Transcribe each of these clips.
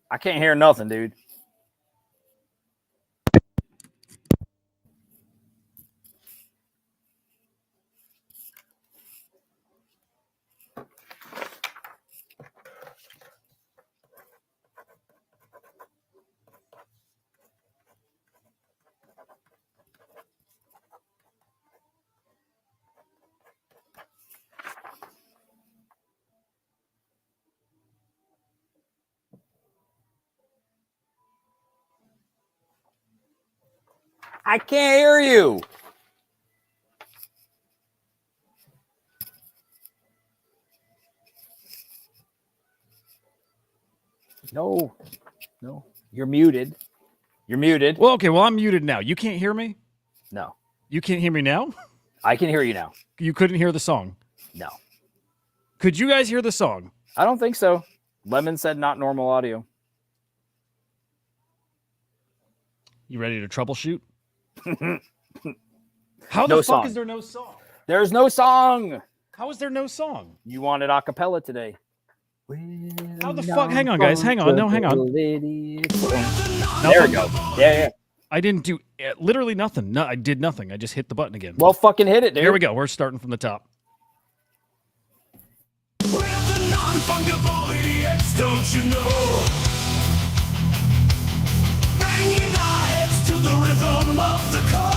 I can't hear nothing, dude. I can't hear you. No. You're muted. Well, okay. Well, I'm muted now. You can't hear me? No. You can't hear me now? I can hear you now. You couldn't hear the song? No. Could you guys hear the song? I don't think so. Lemon said not normal audio. You ready to troubleshoot? How No the fuck song. is there no song? There's no song. How is there no song? You wanted a cappella today. How the fuck? Hang on, guys. Hang on. No, hang on. There we go. Yeah. I didn't do literally nothing. No, I did nothing. I just hit the button again. Well, fucking hit it, dude. Here we go. We're starting from the top. We're the non-fungible idiots, don't you know? Banging our heads to the rhythm of the code.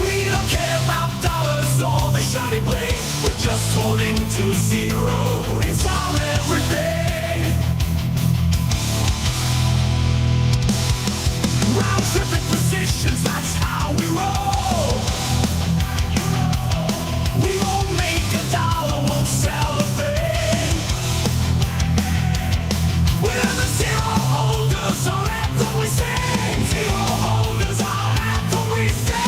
We don't care about dollars or the shiny blade. We're just holding to zero. It's our everything. Round tripping positions, that's how we roll. We won't make a dollar, won't sell a thing. We're the zero holders, our anthem we sing. Zero holders, our anthem we sing.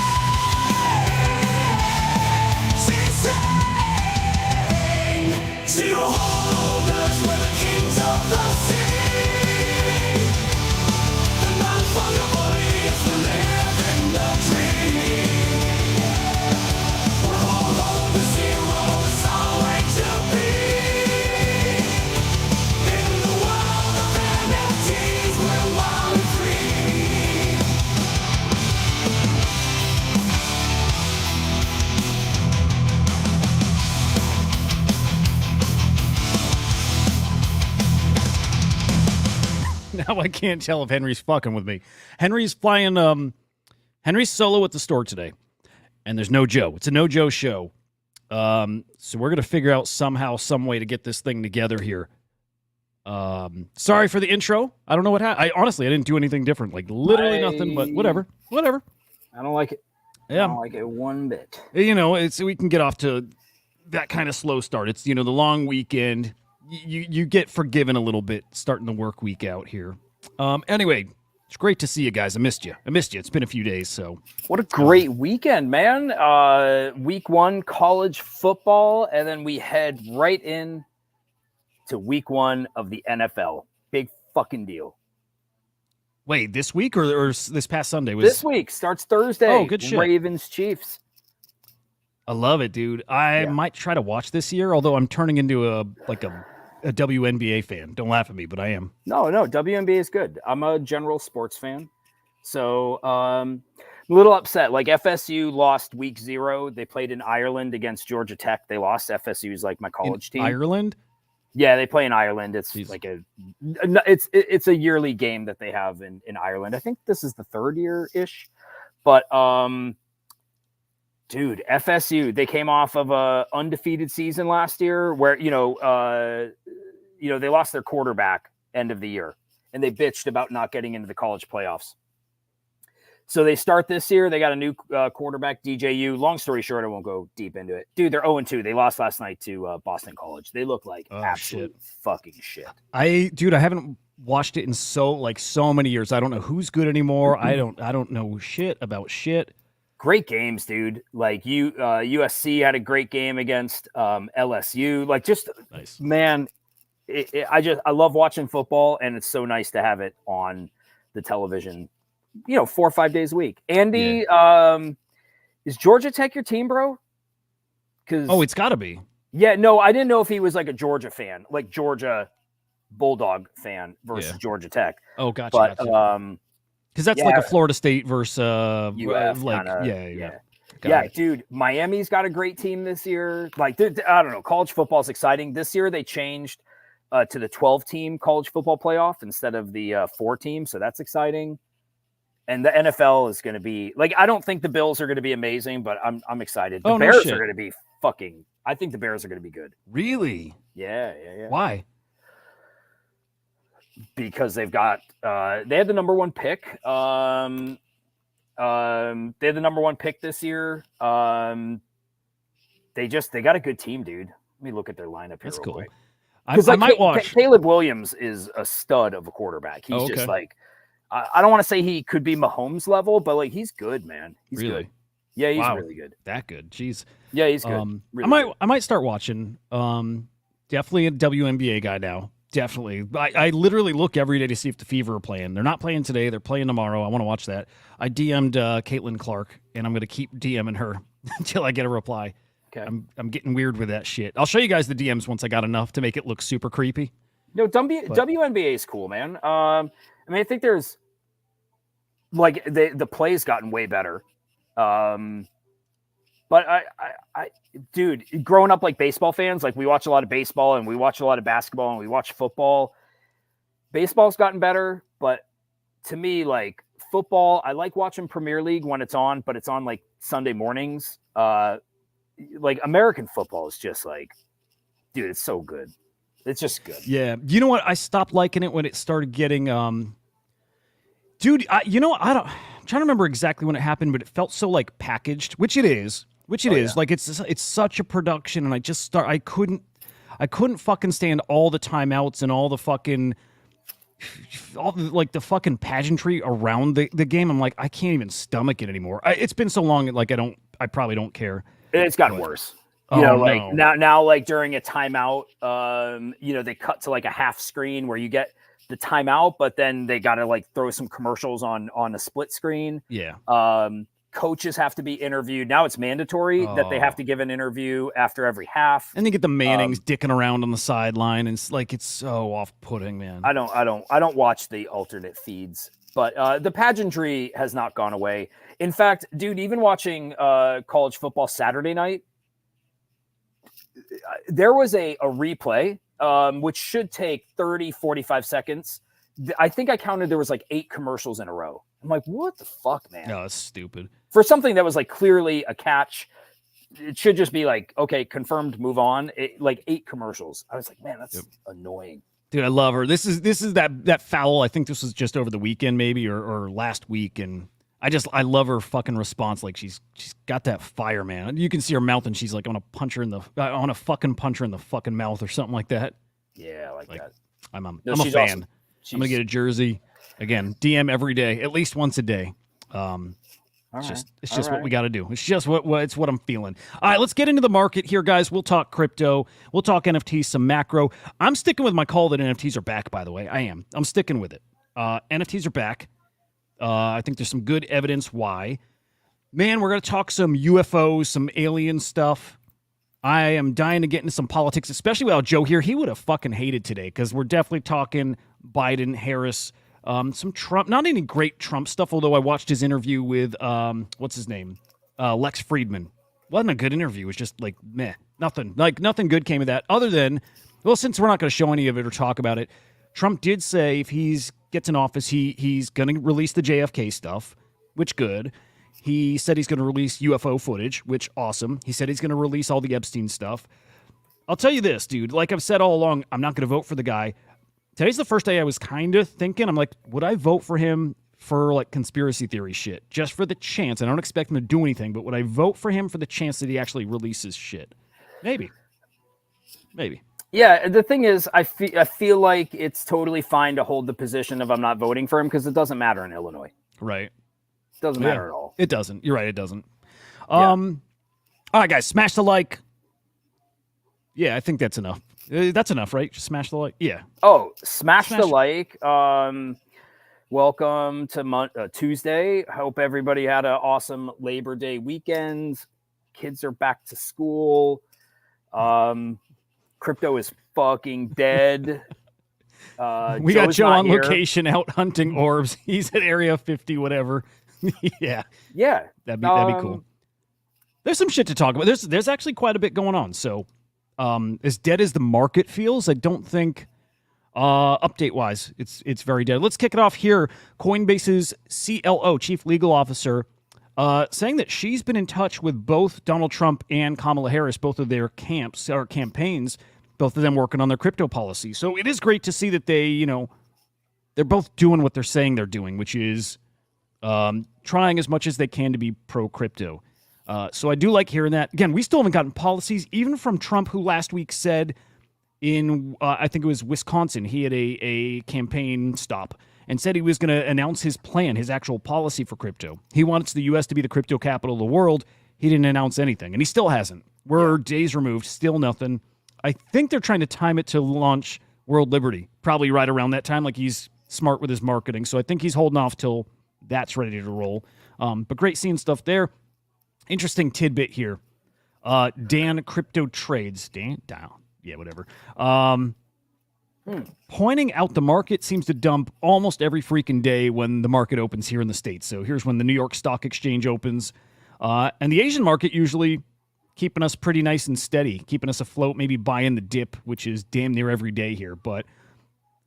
Zero holders, we're the kings of the sea. The non-fungible idiots, we live in the dream. We're all over zero, it's our way to be. In the world of NFTs, we're wild and free. Now I can't tell if Henry's fucking with me. Henry's flying. Henry's solo at the store today, and there's no Joe. It's a no Joe show. So we're gonna figure out somehow, some way to get this thing together here. Sorry for the intro. I don't know what happened. I didn't do anything different. Like literally nothing. But whatever. I don't like it. Yeah. I don't like it one bit. You know, we can get off to that kind of slow start. It's the long weekend. You get forgiven a little bit starting the work week out here. Anyway, it's great to see you guys. I missed you. It's been a few days. So What a great weekend, man. Week 1 college football, and then we head right in to week 1 of the NFL. Big fucking deal. wait, this week or this past Sunday? This week starts Thursday. Oh, good shit. Ravens Chiefs. I love it, dude. I might try to watch this year, although I'm turning into a WNBA fan. Don't laugh at me, but I am. No, WNBA is good. I'm a general sports fan. So I'm a little upset. Like FSU lost week 0. They played in Ireland against Georgia Tech. They lost. FSU is like my college team. Ireland? Yeah, they play in Ireland. It's like it's a yearly game that they have in Ireland. I think this is the 3rd year-ish. But dude, FSU, they came off of a undefeated season last year where, they lost their quarterback end of the year and they bitched about not getting into the college playoffs. So they start this year. They got a new quarterback, DJU. Long story short, I won't go deep into it. Dude, they're 0-2. They lost last night to Boston College. They look like absolute fucking shit. I haven't watched it in so many years. I don't know who's good anymore. I don't know shit about shit. Great games, dude. Like USC had a great game against LSU. Like just nice. Man, I love watching football, and it's so nice to have it on the television. 4 or 5 days a week. Andy, is Georgia Tech your team, bro? It's got to be. Yeah, no, I didn't know if he was like a Georgia fan, like Georgia Bulldog fan versus Yeah. Georgia Tech. Oh, gotcha. But Because that's like a Florida State versus UF like kinda, Got yeah, it. dude, Miami's got a great team this year. Like, I don't know, college football is exciting. This year they changed to the 12-team college football playoff instead of the 4-team, so that's exciting. And the NFL is going to be like, I don't think the Bills are going to be amazing, but I'm excited. The Bears are going to be fucking. I think the Bears are going to be good. Really? Yeah. Why? Because they've got they had the number 1 pick. They had the number 1 pick this year. They got a good team, dude. Let me look at their lineup here. That's real cool. Quick. I might watch. Caleb Williams is a stud of a quarterback. He's just like, I don't want to say he could be Mahomes level, but like he's good, man. He's really good. Yeah, he's really good. That good. Jeez. Yeah, he's good. I might start watching. Definitely a WNBA guy now. Definitely. I literally look every day to see if the Fever are playing. They're not playing today. They're playing tomorrow. I want to watch that. I DM'd Caitlin Clark, and I'm going to keep DMing her until I get a reply. Okay. I'm getting weird with that shit. I'll show you guys the DMs once I got enough to make it look super creepy. No, WNBA is cool, man. I mean, I think there's like the play's gotten way better. But I, dude, growing up like baseball fans, like we watch a lot of baseball and we watch a lot of basketball and we watch football. Baseball's gotten better, but to me, like football, I like watching Premier League when it's on, but it's on like Sunday mornings. Like American football is just like, dude, it's so good. It's just good. Yeah. You know what? I stopped liking it when it started getting, dude, I'm trying to remember exactly when it happened, but it felt so like packaged, which it is. Yeah. Like it's such a production, and I couldn't fucking stand all the timeouts and all the fucking the fucking pageantry around the game. I'm like, I can't even stomach it anymore. It's been so long, like I probably don't care. It's gotten worse. Now like during a timeout, they cut to like a half screen where you get the timeout, but then they got to like throw some commercials on a split screen. Yeah. Coaches have to be interviewed. Now it's mandatory that they have to give an interview after every half. And they get the Mannings dicking around on the sideline, and it's like, it's so off-putting, man. I don't watch the alternate feeds, but the pageantry has not gone away. In fact, dude, even watching college football Saturday night, there was a replay, which should take 30, 45 seconds. I think I counted there was like 8 commercials in a row. I'm like, what the fuck, man? No, that's stupid. For something that was like clearly a catch, it should just be like, okay, confirmed, move on. Like 8 commercials. I was like, man, that's annoying. Dude, I love her. This is that foul. I think this was just over the weekend, maybe, or last week, and I love her fucking response. Like she's got that fire, man. You can see her mouth, and she's like, I want to punch her in the fucking mouth or something like that. Yeah, I like that. I'm a fan. Awesome. I'm gonna get a jersey again. DM every day, at least once a day. It's just what we got to do. It's just what I'm feeling. All right, let's get into the market here, guys. We'll talk crypto. We'll talk NFTs, some macro. I'm sticking with my call that NFTs are back, by the way. I am. I'm sticking with it. NFTs are back. I think there's some good evidence why. Man, we're going to talk some UFOs, some alien stuff. I am dying to get into some politics, especially without Joe here. He would have fucking hated today because we're definitely talking Biden, Harris, some Trump, not any great Trump stuff, although I watched his interview with, what's his name? Lex Friedman. Wasn't a good interview. It was just like, meh, nothing good came of that other than, well, since we're not going to show any of it or talk about it, Trump did say if he gets in office, he's going to release the JFK stuff, which good. He said he's going to release UFO footage, which awesome. He said he's going to release all the Epstein stuff. I'll tell you this, dude. Like I've said all along, I'm not going to vote for the guy. Today's the first day I was kind of thinking, I'm like, would I vote for him for like conspiracy theory shit? Just for the chance. I don't expect him to do anything, but would I vote for him for the chance that he actually releases shit? Maybe. Yeah, the thing is, I feel like it's totally fine to hold the position of I'm not voting for him because it doesn't matter in Illinois. Right. It doesn't matter at all. It doesn't. You're right, it doesn't. All right, guys, smash the like. Yeah, I think that's enough. That's enough, right? Just smash the like. Yeah. Oh, smash the like. Welcome to Tuesday. Hope everybody had an awesome Labor Day weekend. Kids are back to school. Crypto is fucking dead. We got Joe's Joe not on here. location out hunting orbs. He's at Area 50, whatever. Yeah, Yeah, that'd be cool. There's some shit to talk about. There's actually quite a bit going on. So, as dead as the market feels, I don't think update wise it's very dead. Let's kick it off here. Coinbase's CLO, Chief Legal Officer, saying that she's been in touch with both Donald Trump and Kamala Harris, both of their camps or campaigns, both of them working on their crypto policy. So it is great to see that they're both doing what they're saying they're doing, which is trying as much as they can to be pro-crypto. So I do like hearing that. Again, we still haven't gotten policies, even from Trump, who last week said in, I think it was Wisconsin, he had a campaign stop and said he was going to announce his plan, his actual policy for crypto. He wants the U.S. to be the crypto capital of the world. He didn't announce anything, and he still hasn't. We're days removed, still nothing. I think they're trying to time it to launch World Liberty, probably right around that time, like he's smart with his marketing. So I think he's holding off till that's ready to roll. But great seeing stuff there. Interesting tidbit here. Dan Crypto Trades. Dan? Down. Yeah, whatever. Pointing out the market seems to dump almost every freaking day when the market opens here in the States. So here's when the New York Stock Exchange opens. And the Asian market usually keeping us pretty nice and steady, keeping us afloat, maybe buying the dip, which is damn near every day here. But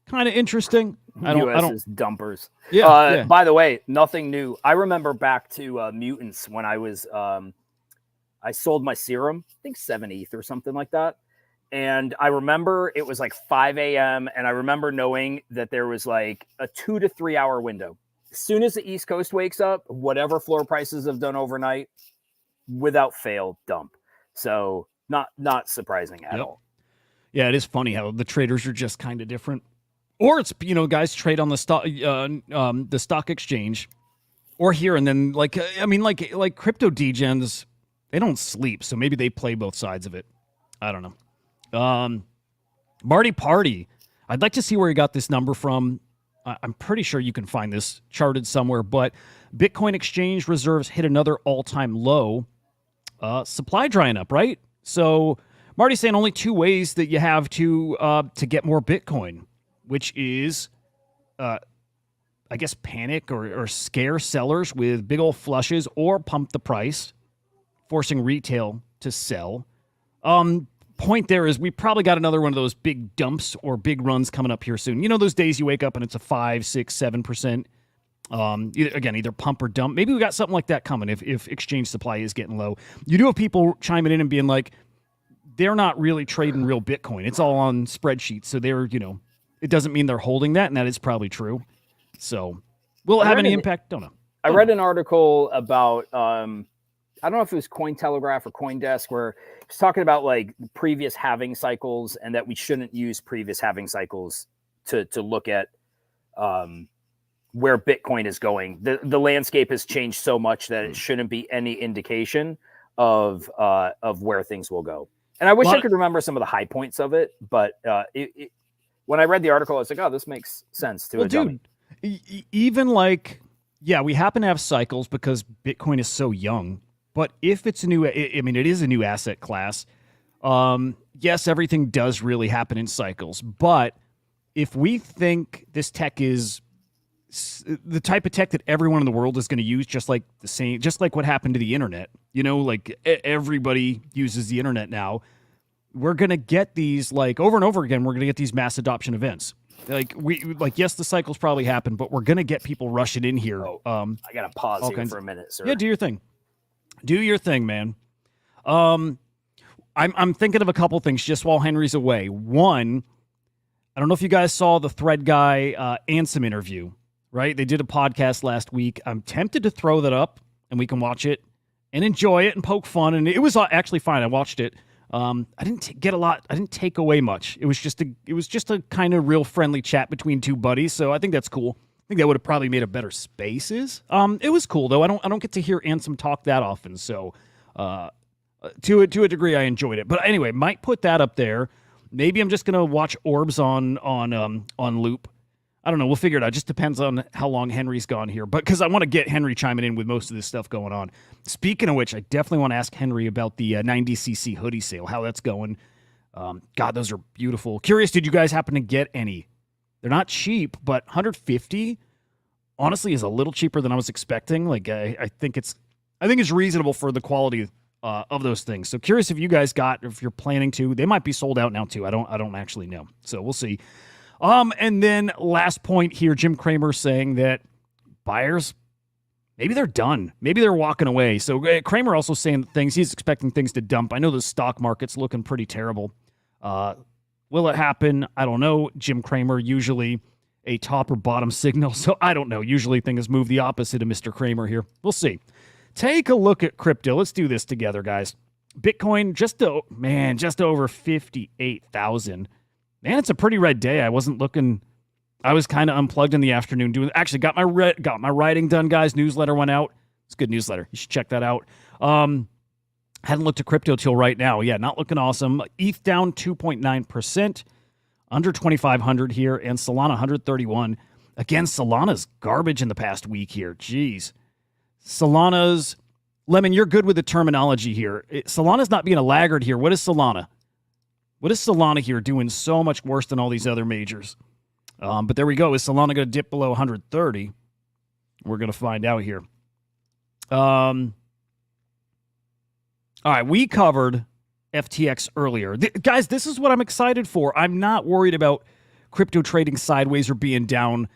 kind of interesting. US's dumpers. Yeah, yeah. By the way, nothing new. I remember back to Mutants when I was I sold my serum, I think 7 ETH or something like that. And I remember it was like 5 a.m. And I remember knowing that there was like a 2 to 3 hour window. As soon as the East Coast wakes up, whatever floor prices have done overnight, without fail, dump. So not surprising at all. Yeah, it is funny how the traders are just kind of different. Or it's, guys trade on the stock exchange or here. And then like crypto degens, they don't sleep. So maybe they play both sides of it. I don't know. Marty Party. I'd like to see where he got this number from. I'm pretty sure you can find this charted somewhere, but Bitcoin exchange reserves hit another all-time low. Supply drying up, right? So Marty's saying only two ways that you have to get more Bitcoin, which is, I guess, panic or scare sellers with big old flushes or pump the price, forcing retail to sell. Point there is we probably got another one of those big dumps or big runs coming up here soon. You know those days you wake up and it's a 5, 6, 7%. Either pump or dump. Maybe we got something like that coming if exchange supply is getting low. You do have people chiming in and being like, they're not really trading real Bitcoin. It's all on spreadsheets. So they're, it doesn't mean they're holding that, and that is probably true. So will it have any impact? Don't know. I read an article about, I don't know if it was Cointelegraph or Coindesk, where it's talking about like previous halving cycles and that we shouldn't use previous halving cycles to look at where Bitcoin is going. The landscape has changed so much that it shouldn't be any indication of where things will go. And I wish I could remember some of the high points of it, but when I read the article, I was like, oh, this makes sense to a dummy. Even like, yeah, we happen to have cycles because Bitcoin is so young. But if it's a new, it is a new asset class. Yes, everything does really happen in cycles. But if we think this tech is the type of tech that everyone in the world is going to use, just like what happened to the internet, like everybody uses the internet now. We're going to get these like over and over again. We're going to get these mass adoption events. Yes, the cycles probably happen, but we're going to get people rushing in here. I got to pause here for a minute, sir. Yeah, do your thing. Do your thing, man. I'm thinking of a couple things just while Henry's away. One, I don't know if you guys saw the Thread Guy Ansem interview, right? They did a podcast last week. I'm tempted to throw that up, and we can watch it and enjoy it and poke fun. And it was actually fine. I watched it. I didn't get a lot. I didn't take away much. It was just a kind of real friendly chat between two buddies. So I think that's cool. I think that would have probably made a better Spaces. It was cool though. I don't get to hear Ansem talk that often. So to a degree, I enjoyed it. But anyway, might put that up there. Maybe I'm just gonna watch Orbs on loop. I don't know. We'll figure it out. It just depends on how long Henry's gone here. But because I want to get Henry chiming in with most of this stuff going on. Speaking of which, I definitely want to ask Henry about the 90cc hoodie sale, how that's going. God, those are beautiful. Curious, did you guys happen to get any? They're not cheap, but 150 honestly is a little cheaper than I was expecting. Like I think it's reasonable for the quality of those things. So curious if you guys if you're planning to. They might be sold out now too. I don't actually know. So we'll see. And then last point here, Jim Cramer saying that buyers, maybe they're done. Maybe they're walking away. So Cramer also saying things, he's expecting things to dump. I know the stock market's looking pretty terrible. Will it happen? I don't know. Jim Cramer, usually a top or bottom signal. So I don't know. Usually things move the opposite of Mr. Cramer here. We'll see. Take a look at crypto. Let's do this together, guys. Bitcoin, just over 58,000. Man, it's a pretty red day. I wasn't looking. I was kind of unplugged in the afternoon. Actually got my writing done, guys. Newsletter went out. It's a good newsletter. You should check that out. Hadn't looked at crypto till right now. Yeah, not looking awesome. ETH down 2.9%, under 2,500 here, and Solana 131. Again, Solana's garbage in the past week here. Jeez. Solana's, Lemon, you're good with the terminology here. Solana's not being a laggard here. What is Solana? What is Solana here doing so much worse than all these other majors? But there we go. Is Solana going to dip below 130? We're going to find out here. All right, we covered FTX earlier. Guys, this is what I'm excited for. I'm not worried about crypto trading sideways or being down.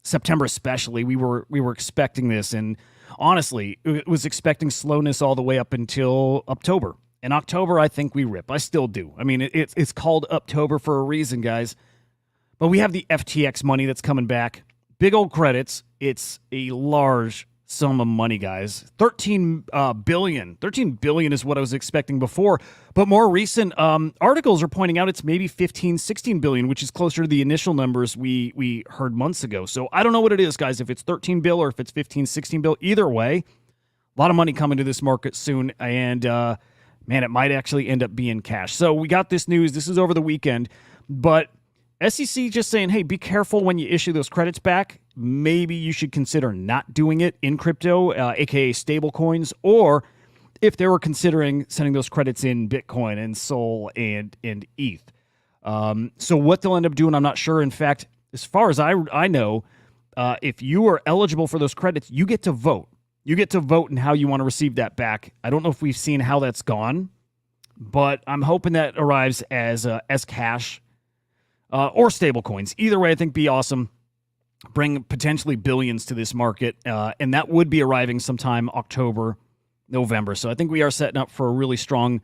September especially, we were expecting this, and honestly, it was expecting slowness all the way up until October. In October, I think we rip. I still do. I mean, it's called October for a reason, guys. But we have the FTX money that's coming back. Big old credits. It's a large sum of money, guys. 13 billion. 13 billion is what I was expecting before. But more recent articles are pointing out it's maybe 15, 16 billion, which is closer to the initial numbers we heard months ago. So I don't know what it is, guys, if it's 13 bill or if it's 15, 16 bill. Either way, a lot of money coming to this market soon. And, man, it might actually end up being cash. So we got this news. This is over the weekend. But SEC just saying, hey, be careful when you issue those credits back. Maybe you should consider not doing it in crypto, aka stable coins, or if they were considering sending those credits in Bitcoin and Sol and ETH. So what they'll end up doing, I'm not sure. In fact, as far as I know, if you are eligible for those credits, you get to vote. You get to vote in how you want to receive that back. I don't know if we've seen how that's gone, but I'm hoping that arrives as cash or stable coins. Either way, I think be awesome. Bring potentially billions to this market, and that would be arriving sometime October, November. So I think we are setting up for a really strong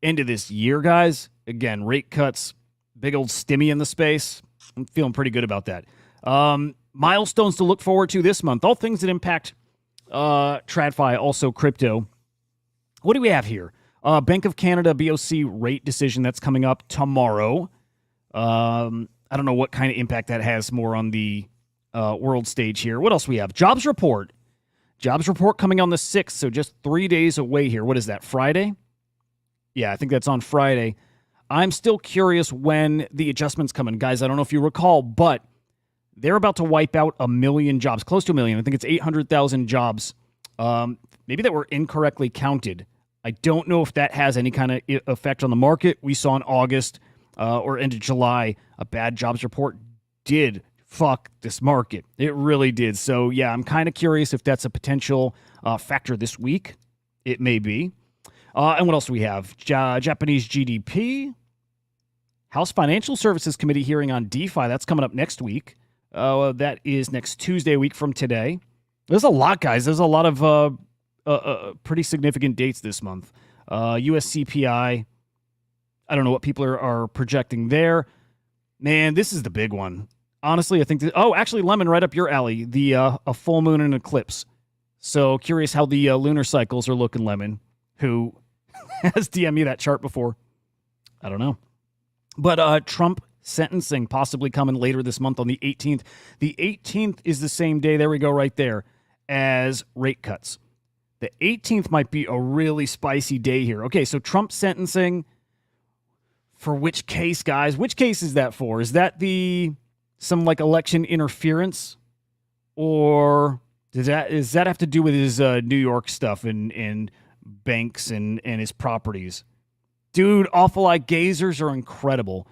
end of this year, guys. Again, rate cuts, big old stimmy in the space. I'm feeling pretty good about that. Milestones to look forward to this month. All things that impact TradFi, also crypto. What do we have here? Bank of Canada BOC rate decision that's coming up tomorrow. I don't know what kind of impact that has more on the world stage here. What else we have? Jobs report. Jobs report coming on the 6th, so just 3 days away here. What is that, Friday? Yeah, I think that's on Friday. I'm still curious when the adjustments come in. Guys, I don't know if you recall, but they're about to wipe out 1 million jobs, close to 1 million. I think it's 800,000 jobs, maybe that were incorrectly counted. I don't know if that has any kind of effect on the market. We saw in August or into July, a bad jobs report did fuck this market. It really did. So, yeah, I'm kind of curious if that's a potential factor this week. It may be. And what else do we have? Japanese GDP. House Financial Services Committee hearing on DeFi. That's coming up next week. That is next Tuesday, a week from today. There's a lot, guys. There's a lot of pretty significant dates this month. US CPI. I don't know what people are projecting there. Man, this is the big one. Honestly, I think actually, Lemon, right up your alley, a full moon and eclipse. So curious how the lunar cycles are looking, Lemon, who has DM'd me that chart before. I don't know. But Trump sentencing possibly coming later this month on the 18th. The 18th is the same day, there we go right there, as rate cuts. The 18th might be a really spicy day here. Okay, so Trump sentencing for which case, guys? Which case is that for? Is that some like election interference? Or does that have to do with his New York stuff and banks and his properties? Dude, Awful Eye Gazers are incredible.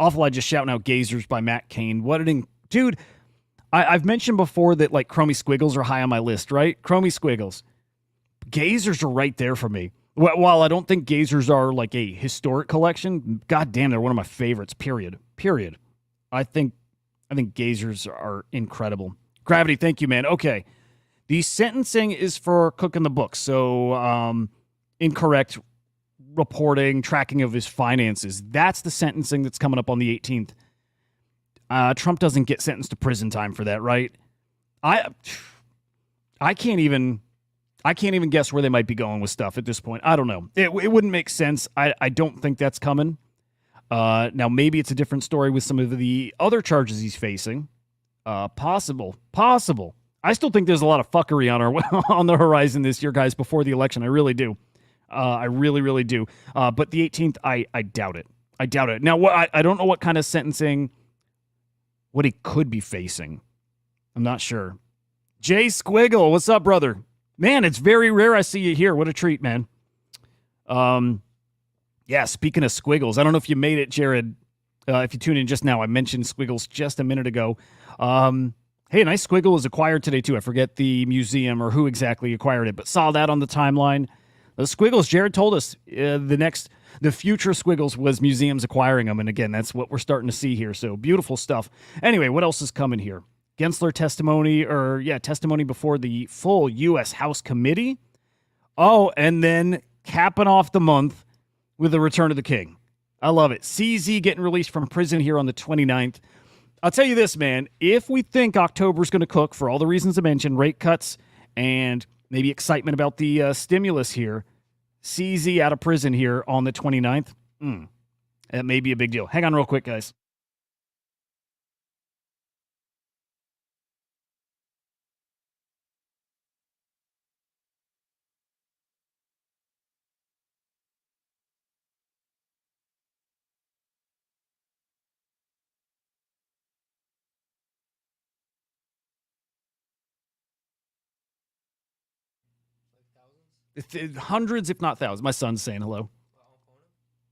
Awful Eye just shouting out Gazers by Matt Cain. What an dude. I've mentioned before that like Chromie Squiggles are high on my list, right? Chromie Squiggles. Gazers are right there for me. While I don't think Gazers are like a historic collection, god damn, they're one of my favorites, period. I think Gazers are incredible. Gravity, thank you, man. Okay. The sentencing is for cooking the books. So incorrect reporting, tracking of his finances. That's the sentencing that's coming up on the 18th. Trump doesn't get sentenced to prison time for that, right? I can't even guess where they might be going with stuff at this point. I don't know. It wouldn't make sense. I don't think that's coming. Now, maybe it's a different story with some of the other charges he's facing. Possible. I still think there's a lot of fuckery on the horizon this year, guys, before the election. I really do. I really, really do. But the 18th, I doubt it. I doubt it. Now, I don't know what kind of sentencing, what he could be facing. I'm not sure. Jay Squiggle, what's up, brother? Man, it's very rare I see you here. What a treat, man. Yeah, speaking of Squiggles, I don't know if you made it, Jared. If you tuned in just now, I mentioned Squiggles just a minute ago. Hey, a nice Squiggle was acquired today, too. I forget the museum or who exactly acquired it, but saw that on the timeline. The Squiggles, Jared told us the future Squiggles was museums acquiring them. And again, that's what we're starting to see here. So beautiful stuff. Anyway, what else is coming here? Gensler testimony before the full U.S. House Committee. Oh, and then capping off the month with the Return of the King. I love it. CZ getting released from prison here on the 29th. I'll tell you this, man. If we think October's going to cook for all the reasons I mentioned, rate cuts and maybe excitement about the stimulus here, CZ out of prison here on the 29th, that may be a big deal. Hang on real quick, guys. Hundreds, if not thousands. My son's saying hello.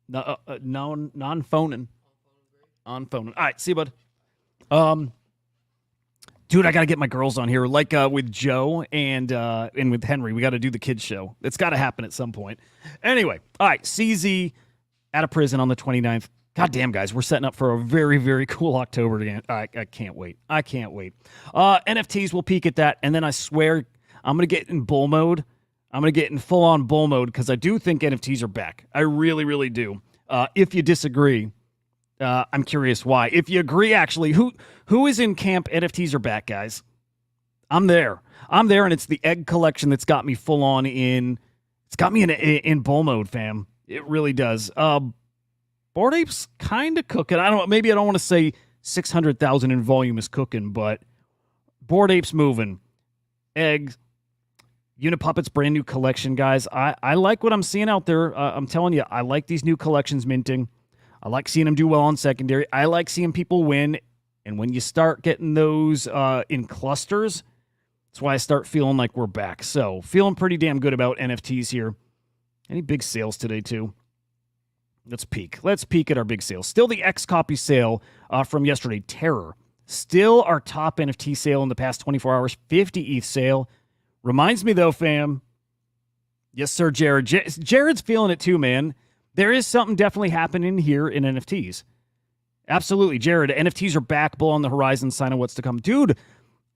Non-phoning. On-phoning. All right, see you, bud. Dude, I got to get my girls on here. Like with Joe and with Henry, we got to do the kids show. It's got to happen at some point. Anyway, all right, CZ out of prison on the 29th. God damn, guys, we're setting up for a very, very cool October again. I can't wait. NFTs will peak at that, and then I swear I'm going to get in bull mode. I'm going to get in full-on bull mode because I do think NFTs are back. I really, really do. If you disagree, I'm curious why. If you agree, actually, who is in camp NFTs are back, guys? I'm there, and it's the egg collection that's got me full-on in. It's got me in bull mode, fam. It really does. Bored Apes kind of cooking. Maybe I don't want to say 600,000 in volume is cooking, but Bored Apes moving. Eggs. Unipuppet's brand new collection, guys. I like what I'm seeing out there. I'm telling you, I like these new collections minting. I like seeing them do well on secondary. I like seeing people win. And when you start getting those in clusters, that's why I start feeling like we're back. So feeling pretty damn good about NFTs here. Any big sales today, too? Let's peek. Let's peek at our big sales. Still the X copy sale from yesterday, Terror. Still our top NFT sale in the past 24 hours, 50 ETH sale. Reminds me, though, fam. Yes, sir, Jared. Jared's feeling it, too, man. There is something definitely happening here in NFTs. Absolutely, Jared. NFTs are back. Bull on the horizon. Sign of what's to come. Dude,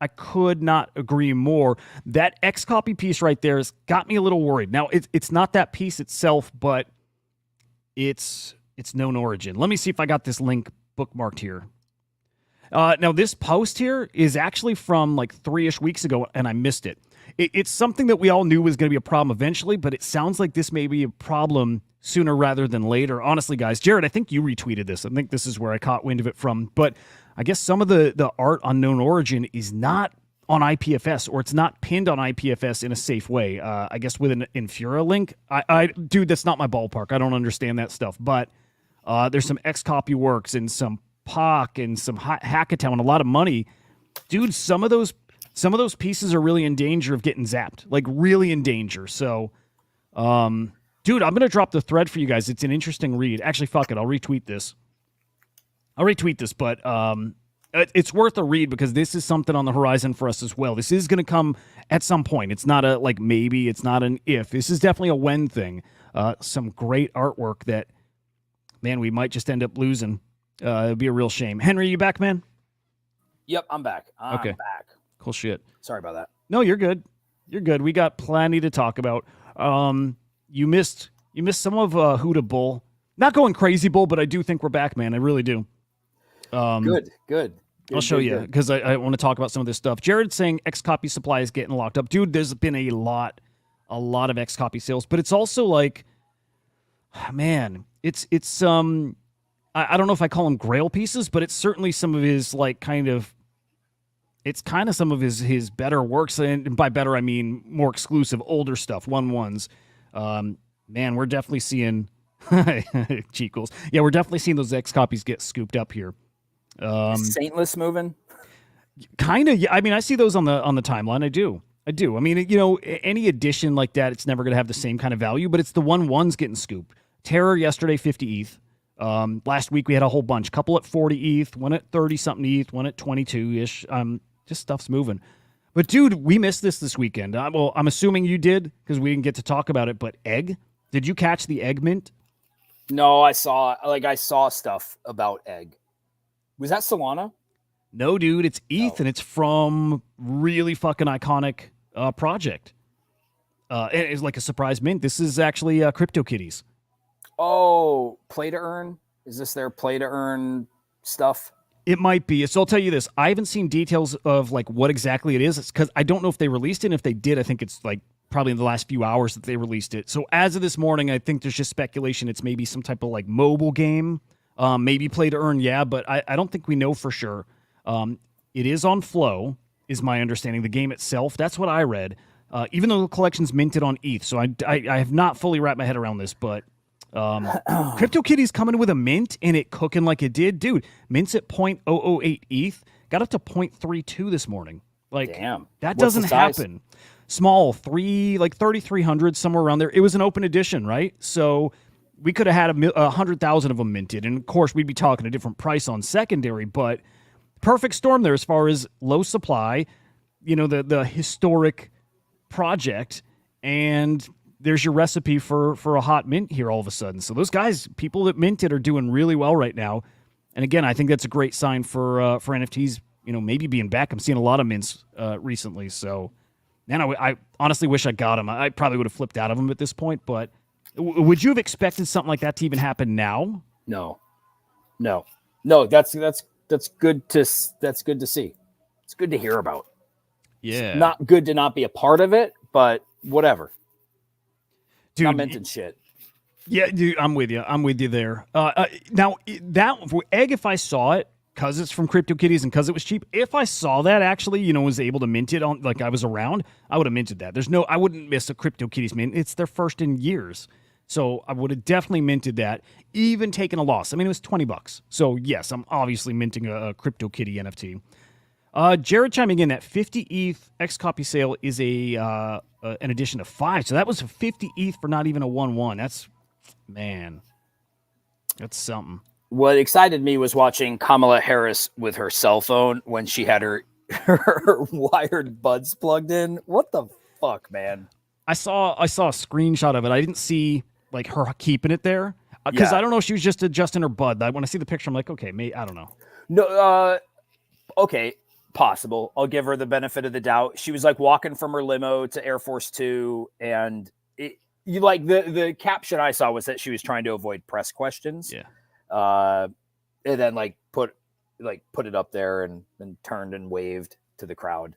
I could not agree more. That X copy piece right there has got me a little worried. Now, it's not that piece itself, but it's known origin. Let me see if I got this link bookmarked here. Now, this post here is actually from like 3-ish weeks ago, and I missed it. It's something that we all knew was going to be a problem eventually, but it sounds like this may be a problem sooner rather than later. Honestly, guys, Jared, I think you retweeted this. I think this is where I caught wind of it from. But I guess some of the art on known origin is not on IPFS, or it's not pinned on IPFS in a safe way. I guess with an Infura link. Dude, that's not my ballpark. I don't understand that stuff. But there's some X-Copy works and some POC and some Hackathon, a lot of money. Dude, some of those pieces are really in danger of getting zapped. Like, really in danger. So, dude, I'm going to drop the thread for you guys. It's an interesting read. Actually, fuck it. I'll retweet this. I'll retweet this, but it's worth a read because this is something on the horizon for us as well. This is going to come at some point. It's not a like maybe. It's not an if. This is definitely a when thing. Some great artwork that, man, we might just end up losing. It'd be a real shame. Henry, you back, man? Yep, I'm back. I'm Okay. back. Cool shit. Sorry about that. No, you're good. You're good. We got plenty to talk about. You missed some of Hudah Bull. Not going crazy Bull, but I do think we're back, man. I really do. Good. I'll show you because I want to talk about some of this stuff. Jared's saying X copy supply is getting locked up. Dude, there's been a lot of X copy sales, but it's also like, man, it's I don't know if I call them grail pieces, but it's certainly some of his like kind of some of his better works, and by better I mean more exclusive, older stuff, 1/1s. Man, we're definitely seeing Cheekles. Yeah, we're definitely seeing those X copies get scooped up here. Saintless moving. Kind of. Yeah, I mean, I see those on the timeline. I do. I mean, you know, any edition like that, it's never going to have the same kind of value, but it's the 1/1s getting scooped. Terror yesterday, 50 ETH. Last week we had a whole bunch. Couple at 40 ETH, one at 30 something ETH, one at 22-ish. Just stuff's moving. But dude, we missed this weekend. Well, I'm assuming you did because we didn't get to talk about it. But egg, did you catch the egg mint? No, I saw stuff about egg. Was that Solana? No, dude, it's ETH, and it's from really fucking iconic project. And it's like a surprise mint. This is actually CryptoKitties. Oh, play to earn? Is this their play to earn stuff? It might be. So I'll tell you this. I haven't seen details of like what exactly it is. It's because I don't know if they released it. And if they did, I think it's like probably in the last few hours that they released it. So as of this morning, I think there's just speculation. It's maybe some type of like mobile game, maybe play to earn. Yeah, but I don't think we know for sure. It is on Flow, is my understanding. The game itself, that's what I read. Even though the collection's minted on ETH, so I have not fully wrapped my head around this, but CryptoKitties coming with a mint and it cooking like it did, dude. Mint's at 0.008 ETH, got up to 0.32 this morning. Like, damn, that what's doesn't the size? happen. Small, 3,300 somewhere around there. It was an open edition, right? So we could have had 100,000 of them minted, and of course we'd be talking a different price on secondary, but perfect storm there as far as low supply, you know, the historic project, and there's your recipe for a hot mint here all of a sudden. So those guys, people that minted, are doing really well right now. And again, I think that's a great sign for NFTs, you know, maybe being back. I'm seeing a lot of mints recently. So, man, I honestly wish I got them. I probably would have flipped out of them at this point. But would you have expected something like that to even happen now? No. That's good to see. It's good to hear about. Yeah, It's not good to not be a part of it, but whatever. dude. Not meant in shit. Yeah, dude, I'm with you there. Now, that for egg, if I saw it, because it's from CryptoKitties and because it was cheap, if I saw that actually, you know, was able to mint it on, like I was around, I would have minted that. I wouldn't miss a CryptoKitties mint. It's their first in years. So I would have definitely minted that, even taken a loss. I mean, it was $20. So yes, I'm obviously minting a CryptoKitty NFT. Jared chiming in that 50 ETH X copy sale is an addition of 5. So that was a 50 ETH for not even a 1/1. That's something. What excited me was watching Kamala Harris with her cell phone when she had her wired buds plugged in. What the fuck, man? I saw a screenshot of it. I didn't see like her keeping it there because Yeah. I don't know if she was just adjusting her bud. When I see the picture, I'm like, okay, I don't know. No, okay, possible. I'll give her the benefit of the doubt. She was like walking from her limo to Air Force 2, and you like the caption I saw was that she was trying to avoid press questions. Yeah. And then like put it up there and then turned and waved to the crowd.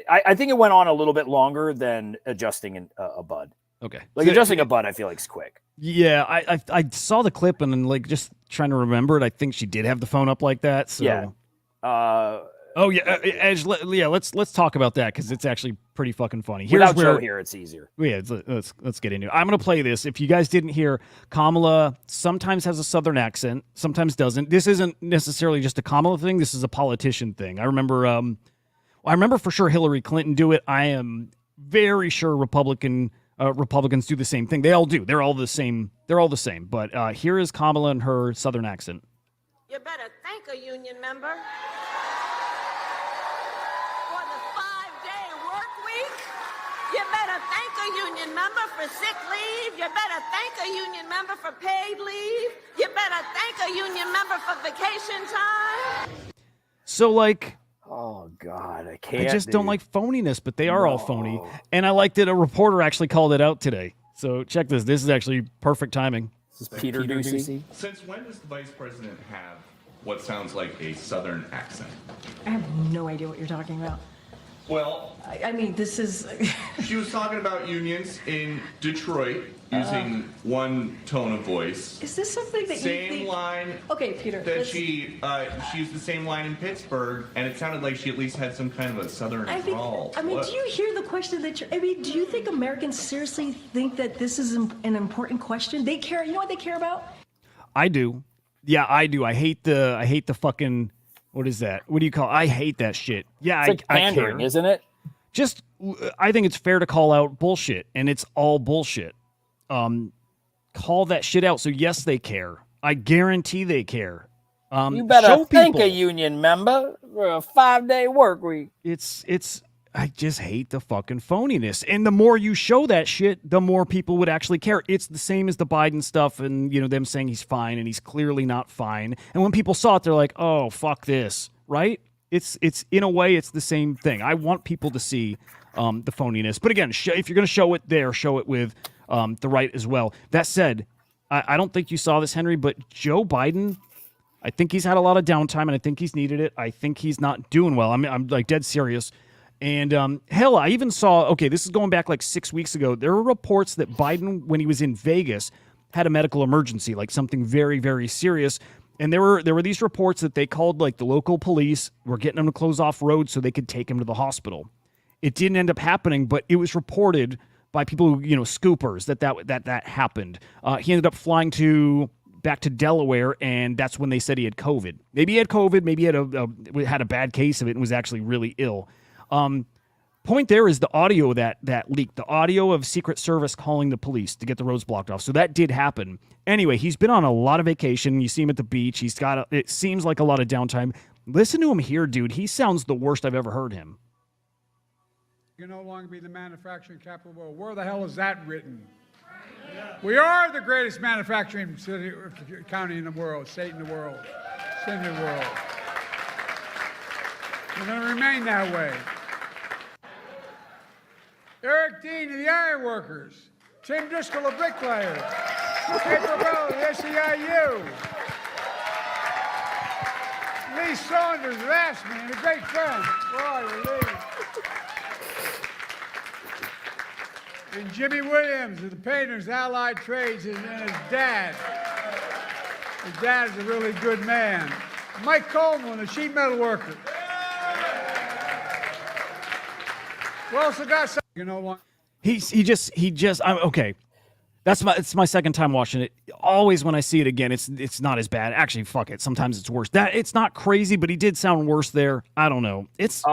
I think it went on a little bit longer than adjusting a bud. Okay. Like adjusting a bud, I feel like is quick. Yeah, I saw the clip and then like just trying to remember it. I think she did have the phone up like that. So. Yeah. Edge. Let's talk about that because it's actually pretty fucking funny. Without Joe here, it's easier. Yeah, let's get into it. I'm gonna play this. If you guys didn't hear, Kamala sometimes has a Southern accent, sometimes doesn't. This isn't necessarily just a Kamala thing. This is a politician thing. I remember for sure Hillary Clinton do it. I am very sure Republicans do the same thing. They all do. They're all the same. But here is Kamala and her Southern accent. You better thank a union member. For the 5-day work week, you better thank a union member for sick leave. You better thank a union member for paid leave. You better thank a union member for vacation time. So, like, Oh God, I can't. I just don't dude. like phoniness, but they are all phony. And I like that a reporter actually called it out today. So check this. This is actually perfect timing. This is Peter Ducey. Since when does the vice president have what sounds like a southern accent? I have no idea what you're talking about. Well, I mean, this is. she was talking about unions in Detroit using one tone of voice. Is this something that you Same think? line Okay, Peter. that let's- she used the same line in Pittsburgh, and it sounded like she at least had some kind of a southern drawl. I mean, What? do you hear the question that you're? I mean, do you think Americans seriously think that this is an important question? They care. You know what they care about? I do. Yeah, I do. I hate the fucking. What is that? What do you call? I hate that shit. Yeah, It's like I pandering, care. isn't it? Just, I think it's fair to call out bullshit, and it's all bullshit. Call that shit out. So yes, they care. I guarantee they care. You better show thank people. a union member for a 5-day work week. It's. I just hate the fucking phoniness. And the more you show that shit, the more people would actually care. It's the same as the Biden stuff and, them saying he's fine and he's clearly not fine. And when people saw it, they're like, oh, fuck this, right? It's in a way, it's the same thing. I want people to see the phoniness. But again, if you're going to show it there, show it with the right as well. That said, I don't think you saw this, Henry, but Joe Biden, I think he's had a lot of downtime and I think he's needed it. I think he's not doing well. I'm like dead serious. And hell, I even saw, okay, this is going back like 6 weeks ago. There were reports that Biden, when he was in Vegas, had a medical emergency, like something very, very serious. And there were these reports that they called like the local police, were getting him to close off roads so they could take him to the hospital. It didn't end up happening, but it was reported by people who, scoopers, that happened. He ended up flying back to Delaware, and that's when they said he had COVID. Maybe he had COVID, maybe he had a bad case of it and was actually really ill. Point there is the audio that leaked, the audio of Secret Service calling the police to get the roads blocked off. So that did happen. Anyway, he's been on a lot of vacation. You see him at the beach. He's got, it seems like a lot of downtime. Listen to him here, dude. He sounds the worst I've ever heard him. You can no longer be the manufacturing capital of the world. Where the hell is that written? We are the greatest manufacturing county in the world, state in the world, city in the world. We're going to remain that way. Eric Dean of the Iron Workers, Tim Driscoll of Bricklayers, Kate Bell of the SEIU, Lee Saunders of ASME, and a great friend. Where are you, Lee? And Jimmy Williams of the Painters Allied Trades and his dad. His dad is a really good man. Mike Coleman, a sheet metal worker. We also got some, He just I'm okay. It's my second time watching it. Always when I see it again, it's not as bad. Actually, fuck it. Sometimes it's worse. It's not crazy, but he did sound worse there. I don't know. It's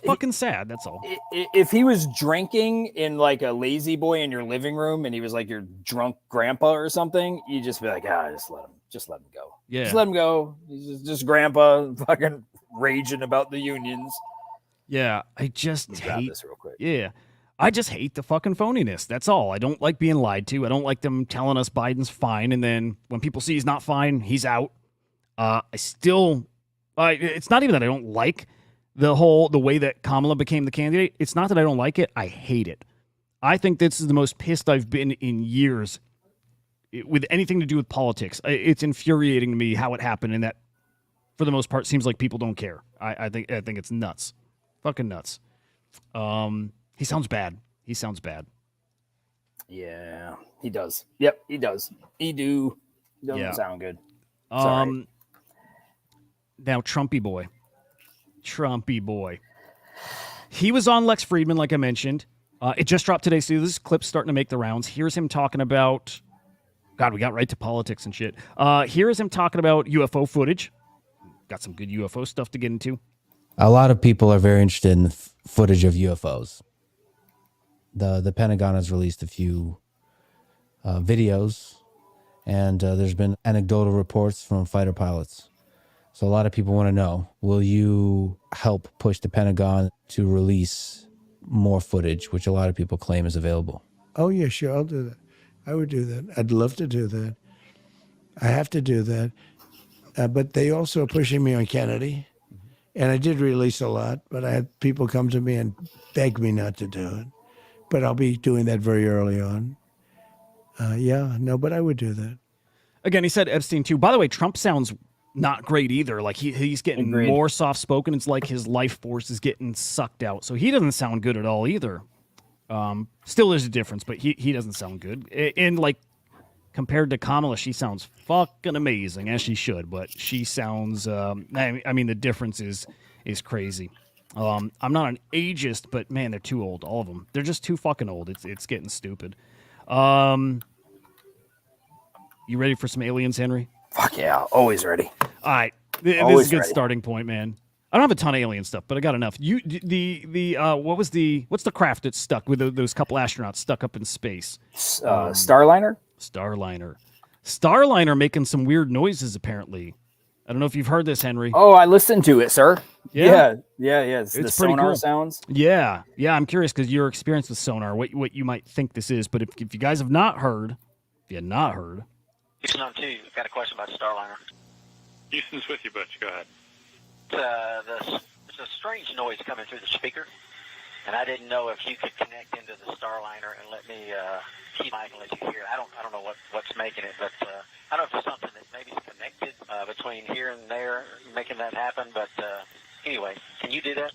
fucking sad. That's all. If he was drinking in like a lazy boy in your living room and he was like your drunk grandpa or something, you just be like, just let him go. Yeah. Just let him go. He's just grandpa fucking raging about the unions. Yeah, I just Grab hate this real quick. Yeah. I just hate the fucking phoniness. That's all. I don't like being lied to. I don't like them telling us Biden's fine, and then when people see he's not fine, he's out. It's not even that I don't like the way that Kamala became the candidate. It's not that I don't like it. I hate it. I think this is the most pissed I've been in years with anything to do with politics. It's infuriating to me how it happened, and that for the most part seems like people don't care. I think it's nuts. Fucking nuts. He sounds bad. Yeah, he does. Yep, he does. He doesn't sound good. Sorry. Now Trumpy boy. He was on Lex Friedman, like I mentioned. It just dropped today, so this clip's starting to make the rounds. Here's him talking about. God, we got right to politics and shit. Here's him talking about UFO footage. Got some good UFO stuff to get into. A lot of people are very interested in the footage of UFOs. The Pentagon has released a few videos, and there's been anecdotal reports from fighter pilots So a lot of people want to know, will you help push the Pentagon to release more footage, which a lot of people claim is available? Oh, yeah, sure, I'll do that. I would do that. I'd love to do that. I have to do that. But they also are pushing me on Kennedy. And I did release a lot, but I had people come to me and beg me not to do it. But I'll be doing that very early on. But I would do that. Again, he said Epstein too. By the way, Trump sounds not great either. Like he's getting Agreed. more soft spoken. It's like his life force is getting sucked out. So he doesn't sound good at all either. Still, there's a difference, but he doesn't sound good. And like compared to Kamala, she sounds fucking amazing, as she should. But she sounds. I mean, the difference is crazy. I'm not an ageist, but man, they're too old. All of them. They're just too fucking old. It's getting stupid. You ready for some aliens, Henry? Fuck yeah, always ready. All right, this Always is a good ready. starting point, man. I don't have a ton of alien stuff, but I got enough. What's the craft that's stuck with those couple astronauts stuck up in space? Starliner? Starliner making some weird noises apparently. I don't know if you've heard this, Henry. Oh, I listened to it, sir. Yeah? Yeah. It's the pretty sonar cool. sounds. Yeah. I'm curious because your experience with sonar, what you might think this is. But if you guys have not heard, Houston on 2, I've got a question about Starliner. Houston's with you, Butch. Go ahead. There's a strange noise coming through the speaker, and I didn't know if you could connect into the Starliner and let me keep mic and let you hear it. I don't know what's making it, but I don't know if it's something that maybe is connected between here and there, making that happen. But anyway, can you do that?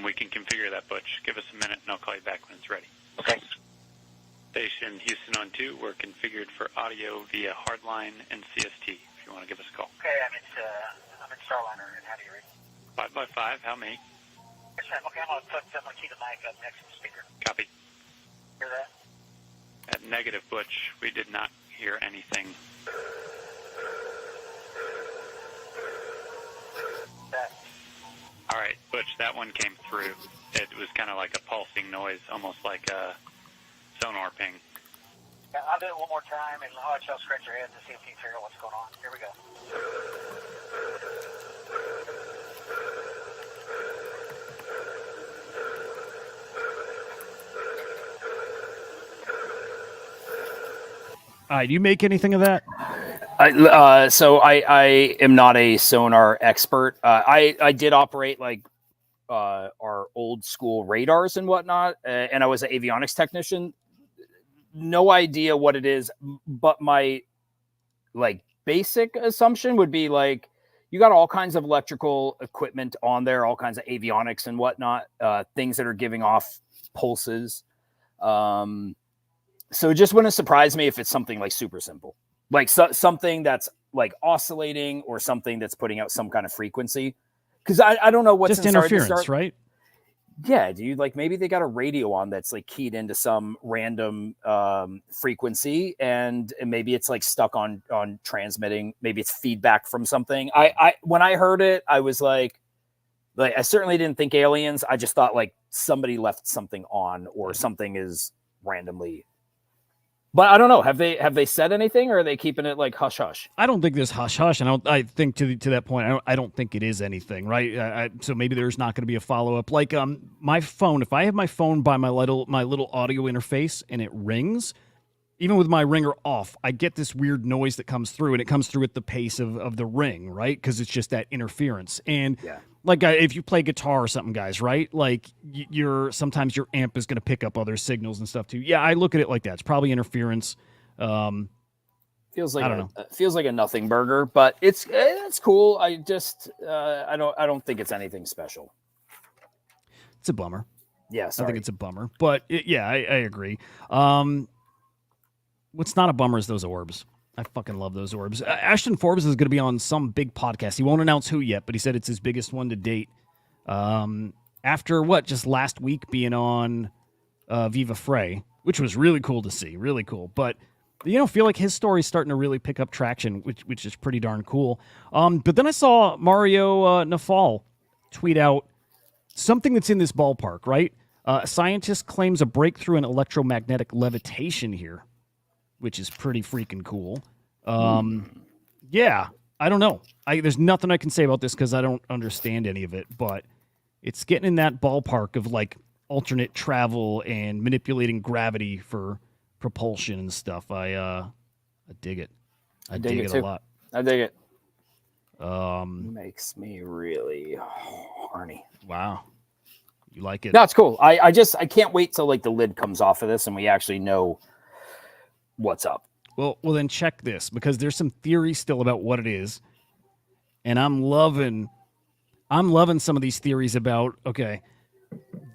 We can configure that, Butch. Give us a minute, and I'll call you back when it's ready. Okay. Station Houston on 2. We're configured for audio via hardline and CST. If you want to give us a call. Okay, I'm in Starliner, and how do you read? 5x5. How many? Okay, I'm gonna keep the mic up next to the speaker. Copy. Hear that? At negative, Butch. We did not hear anything. That. All right, Butch. That one came through. It was kind of like a pulsing noise, almost like a sonar ping. Yeah, I'll do it one more time, and I'll let y'all scratch your heads to see if you can figure out what's going on. Here we go. all right, you make anything of that? So I am not a sonar expert. I did operate like our old school radars and whatnot, and I was an avionics technician. No idea what it is, but my like basic assumption would be like you got all kinds of electrical equipment on there, all kinds of avionics and whatnot, things that are giving off pulses. So it just wouldn't surprise me if it's something like super simple, like something that's like oscillating or something that's putting out some kind of frequency. Because I don't know what's Just interference, right? Yeah, dude. Like maybe they got a radio on that's like keyed into some random frequency, and maybe it's like stuck on transmitting. Maybe it's feedback from something. I when I heard it, I was like I certainly didn't think aliens. I just thought like somebody left something on or something is randomly. But I don't know. Have they said anything, or are they keeping it like hush hush? I don't think there's hush hush, and I think to that point, I don't think it is anything, right? So maybe there's not going to be a follow up. Like my phone, if I have my phone by my little audio interface and it rings, even with my ringer off, I get this weird noise that comes through, and it comes through at the pace of the ring, right? Because it's just that interference. And like if you play guitar or something, guys, right? Like sometimes your amp is going to pick up other signals and stuff too. Yeah, I look at it like that. It's probably interference. Feels like I don't know. Feels like a nothing burger, but it's cool. I just I don't think it's anything special. It's a bummer. Yeah, sorry. I think it's a bummer, but I agree. What's not a bummer is those orbs. I fucking love those orbs. Ashton Forbes is going to be on some big podcast. He won't announce who yet, but he said it's his biggest one to date. After just last week being on Viva Frey, which was really cool to see, really cool. But feel like his story's starting to really pick up traction, which is pretty darn cool. But then I saw Mario Nafal tweet out something that's in this ballpark, right? A scientist claims a breakthrough in electromagnetic levitation here, which is pretty freaking cool. Yeah. I don't know. There's nothing I can say about this because I don't understand any of it, but it's getting in that ballpark of like alternate travel and manipulating gravity for propulsion and stuff. I dig it. I dig it a lot. I dig it. Makes me really horny. Wow. You like it? No, it's cool. I can't wait till like the lid comes off of this and we actually know what's up. Well, then check this, because there's some theory still about what it is, and I'm loving some of these theories about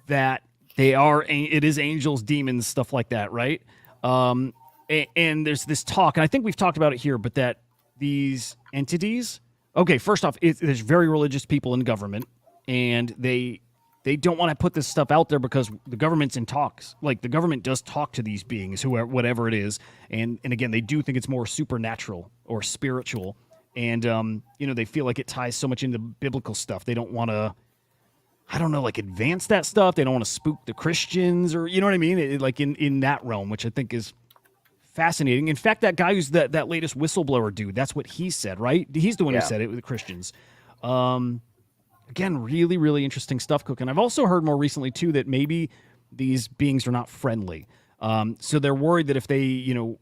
that it is angels, demons, stuff like that, right? And there's this talk, and I think we've talked about it here, but that these entities. Okay, first off, there's very religious people in government, and they don't want to put this stuff out there because the government's in talks. Like, the government does talk to these beings, whoever, whatever it is. And again, they do think it's more supernatural or spiritual. And, they feel like it ties so much into biblical stuff. They don't want to, advance that stuff. They don't want to spook the Christians or, you know what I mean? In that realm, which I think is fascinating. In fact, that guy who's that latest whistleblower dude, that's what he said, right? He's the one who said it with the Christians. Again, really, really interesting stuff cooking. I've also heard more recently, too, that maybe these beings are not friendly. So they're worried that if they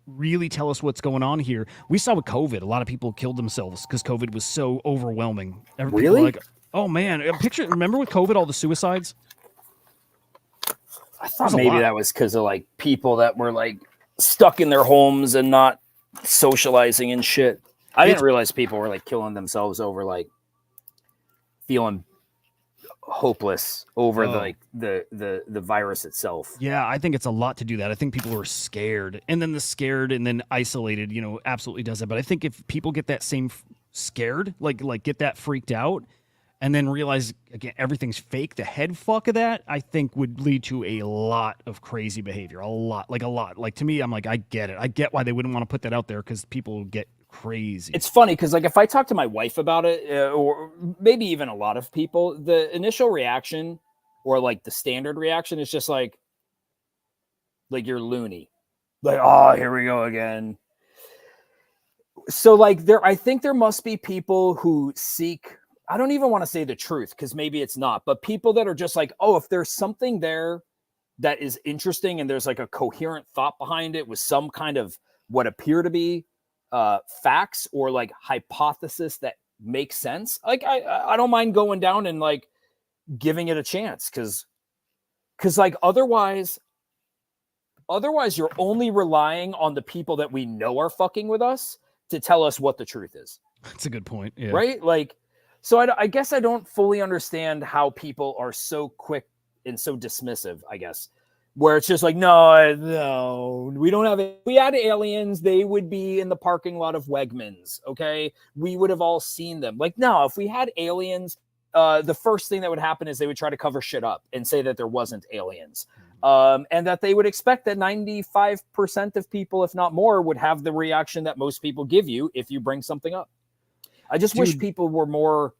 really tell us what's going on here, we saw with COVID, a lot of people killed themselves because COVID was so overwhelming. Really? Like, oh, man. Remember with COVID, all the suicides? I thought maybe that was because of like people that were like stuck in their homes and not socializing and shit. I didn't realize people were like killing themselves over like feeling hopeless over the virus itself. Yeah, I think it's a lot to do that. I think people were scared, and then and then isolated, absolutely does that. But I think if people get that same scared, like get that freaked out, and then realize again everything's fake, the head fuck of that, I think would lead to a lot of crazy behavior. A lot. Like to me, I'm like, I get it. I get why they wouldn't want to put that out there because people get crazy. It's funny because like if I talk to my wife about it, or maybe even a lot of people, the initial reaction or like the standard reaction is just like you're loony, like, oh, here we go again. So like I think there must be people who seek, I don't even want to say the truth because maybe it's not, but people that are just like, oh, if there's something there that is interesting and there's like a coherent thought behind it with some kind of what appear to be facts or like hypothesis that makes sense, like I don't mind going down and like giving it a chance because like otherwise you're only relying on the people that we know are fucking with us to tell us what the truth is. That's a good point. Yeah. Right? Like, so I guess I don't fully understand how people are so quick and so dismissive, I guess, where it's just like, no, we don't have it. If we had aliens, they would be in the parking lot of Wegmans. Okay. We would have all seen them. Like, no, if we had aliens, the first thing that would happen is they would try to cover shit up and say that there wasn't aliens. And that they would expect that 95% of people, if not more, would have the reaction that most people give you if you bring something up. I just wish people were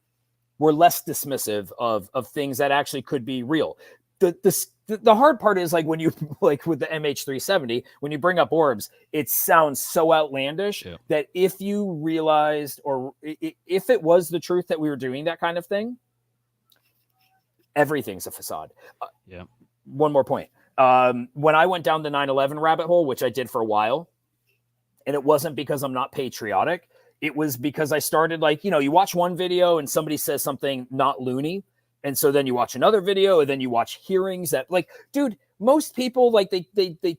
less dismissive of things that actually could be real. The hard part is like when you like with the MH370, when you bring up orbs, it sounds so outlandish that if you realized or if it was the truth that we were doing that kind of thing, everything's a facade. One more point. When I went down the 9/11 rabbit hole, which I did for a while, and it wasn't because I'm not patriotic, it was because I started like, you watch one video and somebody says something not loony. And so then you watch another video and then you watch hearings that like, dude, most people like they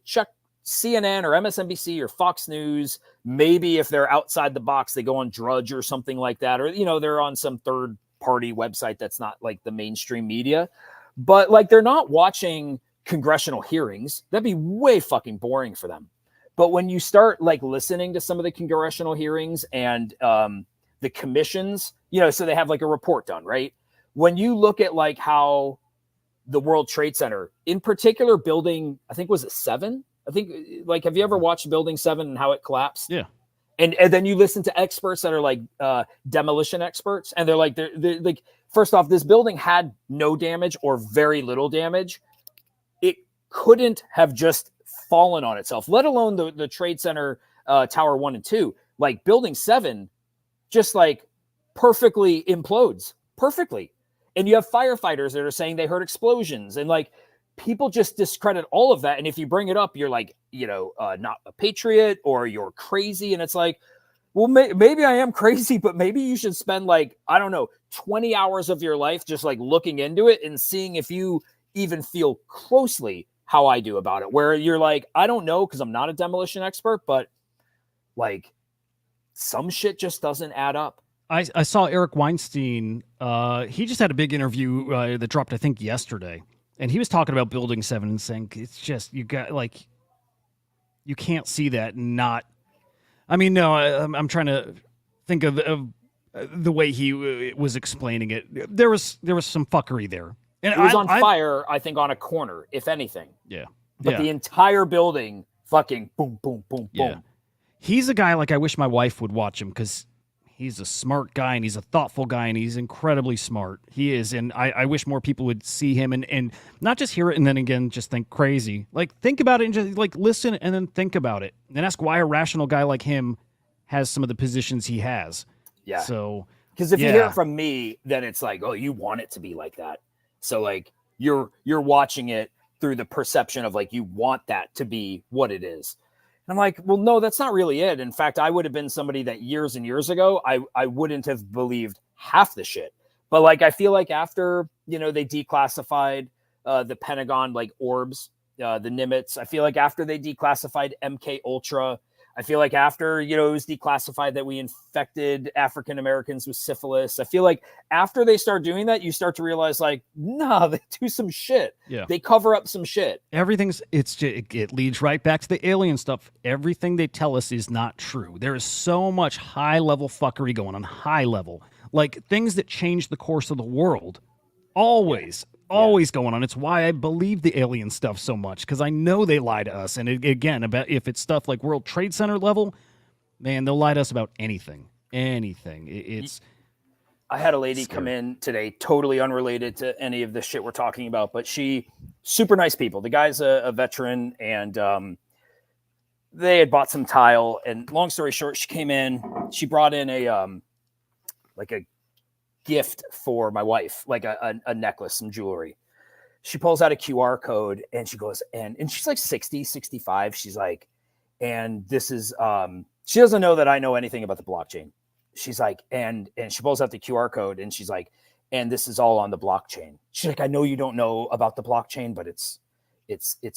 check CNN or MSNBC or Fox News. Maybe if they're outside the box, they go on Drudge or something like that. Or, they're on some third party website that's not like the mainstream media, but like they're not watching congressional hearings. That'd be way fucking boring for them. But when you start like listening to some of the congressional hearings and the commissions, so they have like a report done, right? When you look at like how the World Trade Center, in particular building, I think was it 7? I think like, have you ever watched Building 7 and how it collapsed? Yeah. And then you listen to experts that are like demolition experts. And they're like, first off, this building had no damage or very little damage. It couldn't have just fallen on itself, let alone the Trade Center Tower 1 and 2. like building 7 just like perfectly implodes perfectly. And you have firefighters that are saying they heard explosions, and like people just discredit all of that. And if you bring it up, you're like, not a patriot, or you're crazy. And it's like, well, maybe I am crazy, but maybe you should spend like, I don't know, 20 hours of your life just like looking into it and seeing if you even feel closely how I do about it, where you're like, I don't know, because I'm not a demolition expert, but like some shit just doesn't add up. I saw Eric Weinstein. He just had a big interview that dropped, I think, yesterday. And he was talking about Building 7 and saying, it's just, you got like, you can't see that and not. I mean, no, I'm trying to think of the way he was explaining it. There was some fuckery there. And it was on fire, I think, on a corner, if anything. Yeah. But the entire building fucking boom, boom, boom, boom. He's a guy like I wish my wife would watch him, because he's a smart guy and he's a thoughtful guy and he's incredibly smart. He is. And I wish more people would see him and not just hear it and then again just think crazy. Like think about it and just like listen and then think about it. And ask why a rational guy like him has some of the positions he has. Yeah. So because if you hear it from me, then it's like, oh, you want it to be like that. So like you're watching it through the perception of like you want that to be what it is. And I'm like, well, no, that's not really it. In fact, I would have been somebody that years and years ago, I wouldn't have believed half the shit. But like I feel like after, they declassified the Pentagon like orbs, the Nimitz, I feel like after they declassified MK Ultra, I feel like after, it was declassified that we infected African Americans with syphilis. I feel like after they start doing that, you start to realize like, nah, they do some shit. Yeah. They cover up some shit. It leads right back to the alien stuff. Everything they tell us is not true. There is so much high level fuckery going on, high level, like things that change the course of the world. Always going on. It's why I believe the alien stuff so much, because I know they lie to us. And again, about if it's stuff like World Trade Center level, man, they'll lie to us about anything. I had a lady come in today, totally unrelated to any of the shit we're talking about, but she, super nice people. The guy's a veteran, and they had bought some tile. And long story short, she came in. She brought in a gift for my wife, like a necklace, some jewelry. She pulls out a QR code and she goes, and she's like 60, 65. She's like, and this is, she doesn't know that I know anything about the blockchain. She's like, and she pulls out the QR code and she's like, and this is all on the blockchain. She's like, I know you don't know about the blockchain, but it's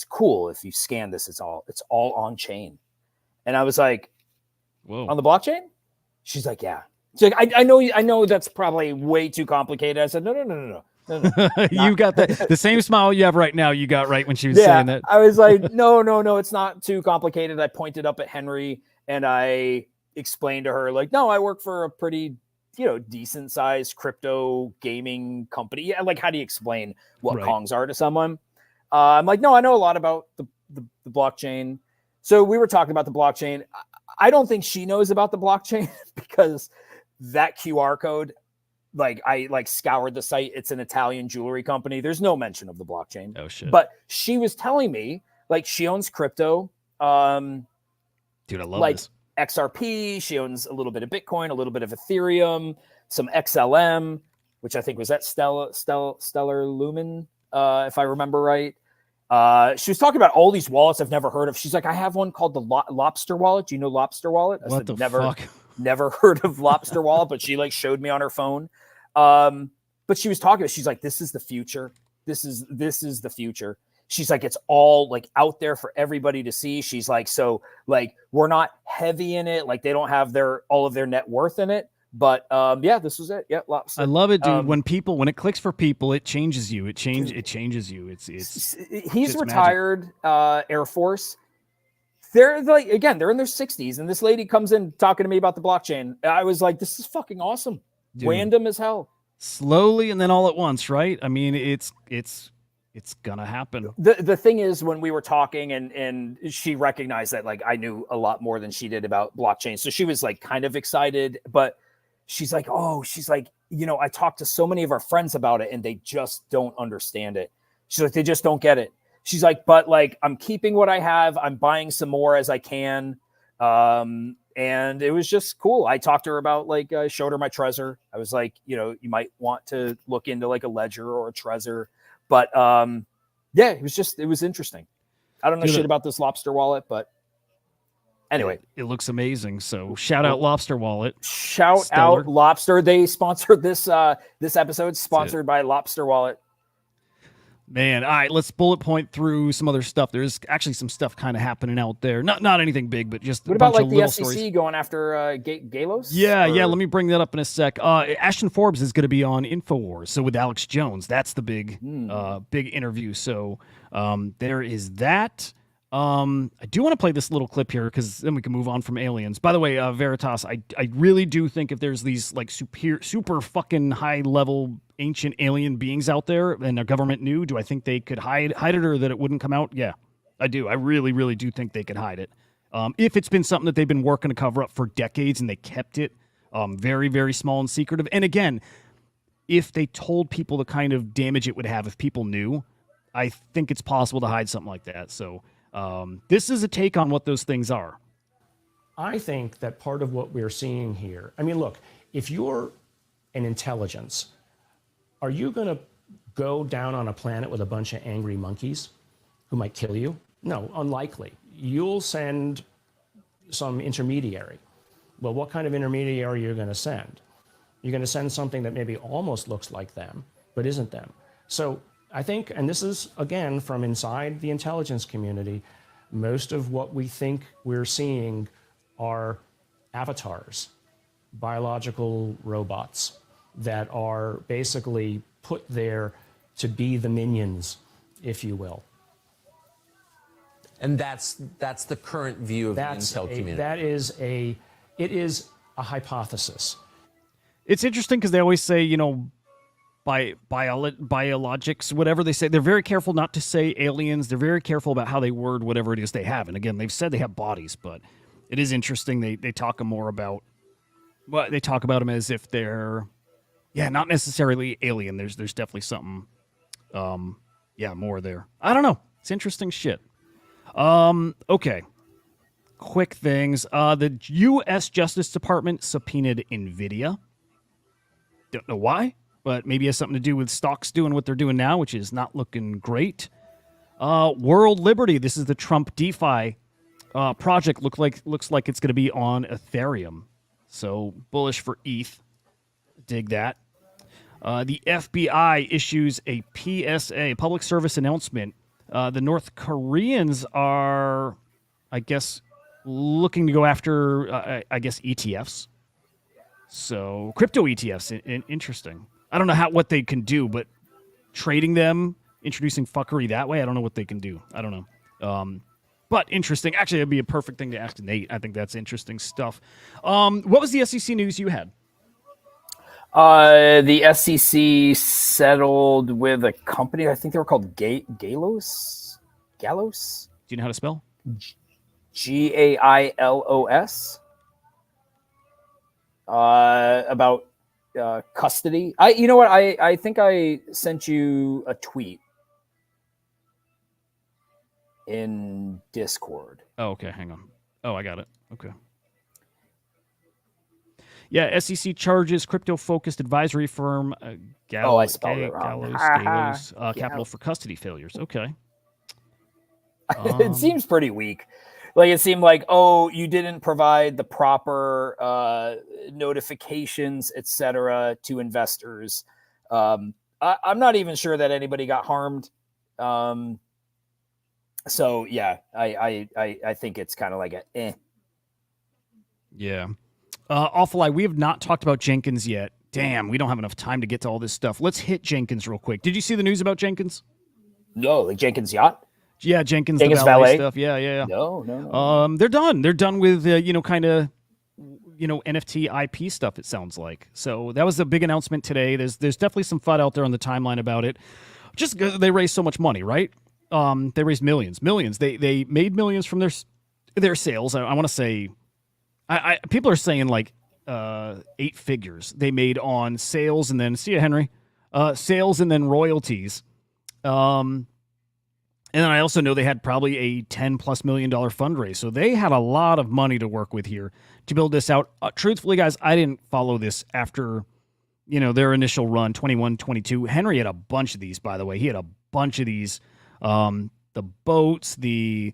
cool. If you scan this, it's all on chain. And I was like, whoa, on the blockchain? She's like, yeah. She's like, I know that's probably way too complicated. I said, no. You got the same smile you have right now. You got right when she was saying that. I was like, no, it's not too complicated. I pointed up at Henry and I explained to her like, no, I work for a pretty, decent sized crypto gaming company. Yeah, like how do you explain what Kongs are to someone? I'm like, no, I know a lot about the blockchain. So we were talking about the blockchain. I don't think she knows about the blockchain because that QR code, like I scoured the site. It's an Italian jewelry company. There's no mention of the blockchain. Oh shit. But she was telling me like she owns crypto. Dude, I love like this. XRP. She owns a little bit of Bitcoin, a little bit of Ethereum, some XLM, which I think was that Stellar Lumen, if I remember right. She was talking about all these wallets I've never heard of. She's like, I have one called the Lobster Wallet. Do you know Lobster Wallet? I said, fuck? Never heard of Lobster Wallet, but she like showed me on her phone. But she was talking, she's like, this is the future. This is the future. She's like, it's all like out there for everybody to see. She's like, so like, we're not heavy in it. Like they don't have all of their net worth in it. But yeah, this was it. Yeah, Lobster. I love it, dude. When it clicks for people, it changes you. It changes you. He's retired Air Force. They're like, again, they're in their 60s, and this lady comes in talking to me about the blockchain. I was like, this is fucking awesome. Dude, random as hell. Slowly and then all at once, right? I mean, it's gonna happen. The thing is, when we were talking and she recognized that like I knew a lot more than she did about blockchain. So she was like kind of excited, but she's like, I talked to so many of our friends about it and they just don't understand it. She's like, they just don't get it. She's like, but like, I'm keeping what I have. I'm buying some more as I can. And And it was just cool. I talked to her about like, showed her my Trezor. I was like, you know, you might want to look into like a Ledger or a Trezor. But yeah, it was interesting. I don't know shit about this Lobster wallet, but anyway. It looks amazing. So shout out Lobster Wallet. Shout out Lobster. They sponsored this this episode, sponsored by Lobster Wallet. Man, all right, let's bullet point through some other stuff. There's actually some stuff kind of happening out there. Not anything big, but just what a about bunch like of the little SEC stories. going after Galos? Yeah, let me bring that up in a sec. Ashton Forbes is going to be on InfoWars, so with Alex Jones, that's the big interview. So there is that. I do want to play this little clip here because then we can move on from aliens. By the way, Veritas, I really do think if there's these like super fucking high level ancient alien beings out there and the government knew, do I think they could hide it or that it wouldn't come out? Yeah, I do. I really, really do think they could hide it. If it's been something that they've been working to cover up for decades and they kept it very, very small and secretive. And again, if they told people the kind of damage it would have if people knew, I think it's possible to hide something like that. So this is a take on what those things are. I think that part of what we're seeing here, I mean, look, if you're an intelligence, are you going to go down on a planet with a bunch of angry monkeys who might kill you? No, unlikely. You'll send some intermediary. Well, what kind of intermediary are you going to send? You're going to send something that maybe almost looks like them, but isn't them. So I think, and this is, again, from inside the intelligence community, most of what we think we're seeing are avatars, biological robots that are basically put there to be the minions, if you will. And that's the current view of the intel community. It is a hypothesis. It's interesting because they always say, you know, biologics, whatever they say, they're very careful not to say aliens. They're very careful about how they word whatever it is they have. And again, they've said they have bodies, but it is interesting. They talk more about what they talk about them as if they're, not necessarily alien. There's definitely something, more there. I don't know. It's interesting shit. Okay. Quick things. The U.S. Justice Department subpoenaed NVIDIA. Don't know why, but maybe it has something to do with stocks doing what they're doing now, which is not looking great. World Liberty. This is the Trump DeFi project. Looks like it's going to be on Ethereum. So bullish for ETH. Dig that. The FBI issues a PSA, public service announcement. The North Koreans are, I guess, looking to go after, ETFs. So crypto ETFs, interesting. I don't know what they can do, but trading them, introducing fuckery that way, I don't know what they can do. I don't know. But interesting. Actually, it'd be a perfect thing to ask Nate. I think that's interesting stuff. What was the SEC news you had? The SEC settled with a company. I think they were called Galos. Galos. Do you know how to spell? GAILOS. About custody. You know what? I think I sent you a tweet in Discord. Oh, okay. Hang on. Oh, I got it. Okay. Yeah, SEC charges crypto-focused advisory firm I spelled it wrong. Galos Capital for custody failures. Okay. It seems pretty weak. Like it seemed like, you didn't provide the proper notifications, etc., to investors. I'm not even sure that anybody got harmed. So yeah, I think it's kind of like a eh. Yeah. Awful Eye, we have not talked about Jenkins yet. Damn, we don't have enough time to get to all this stuff. Let's hit Jenkins real quick. Did you see the news about Jenkins? No, like Jenkins Yacht? Yeah, Jenkins the Valet stuff. Yeah. No. They're done. They're done with, NFT IP stuff, it sounds like. So that was a big announcement today. There's definitely some FUD out there on the timeline about it. Just because they raised so much money, right? They raised millions. They made millions from their sales. I want to say... people are saying like 8 figures they made on sales and then see you, Henry, sales and then royalties. And And then I also know they had probably a $10+ million fundraise. So they had a lot of money to work with here to build this out. Truthfully, guys, I didn't follow this after, their initial run, 21, 22. Henry had a bunch of these, by the way. He had a bunch of these, the boats, the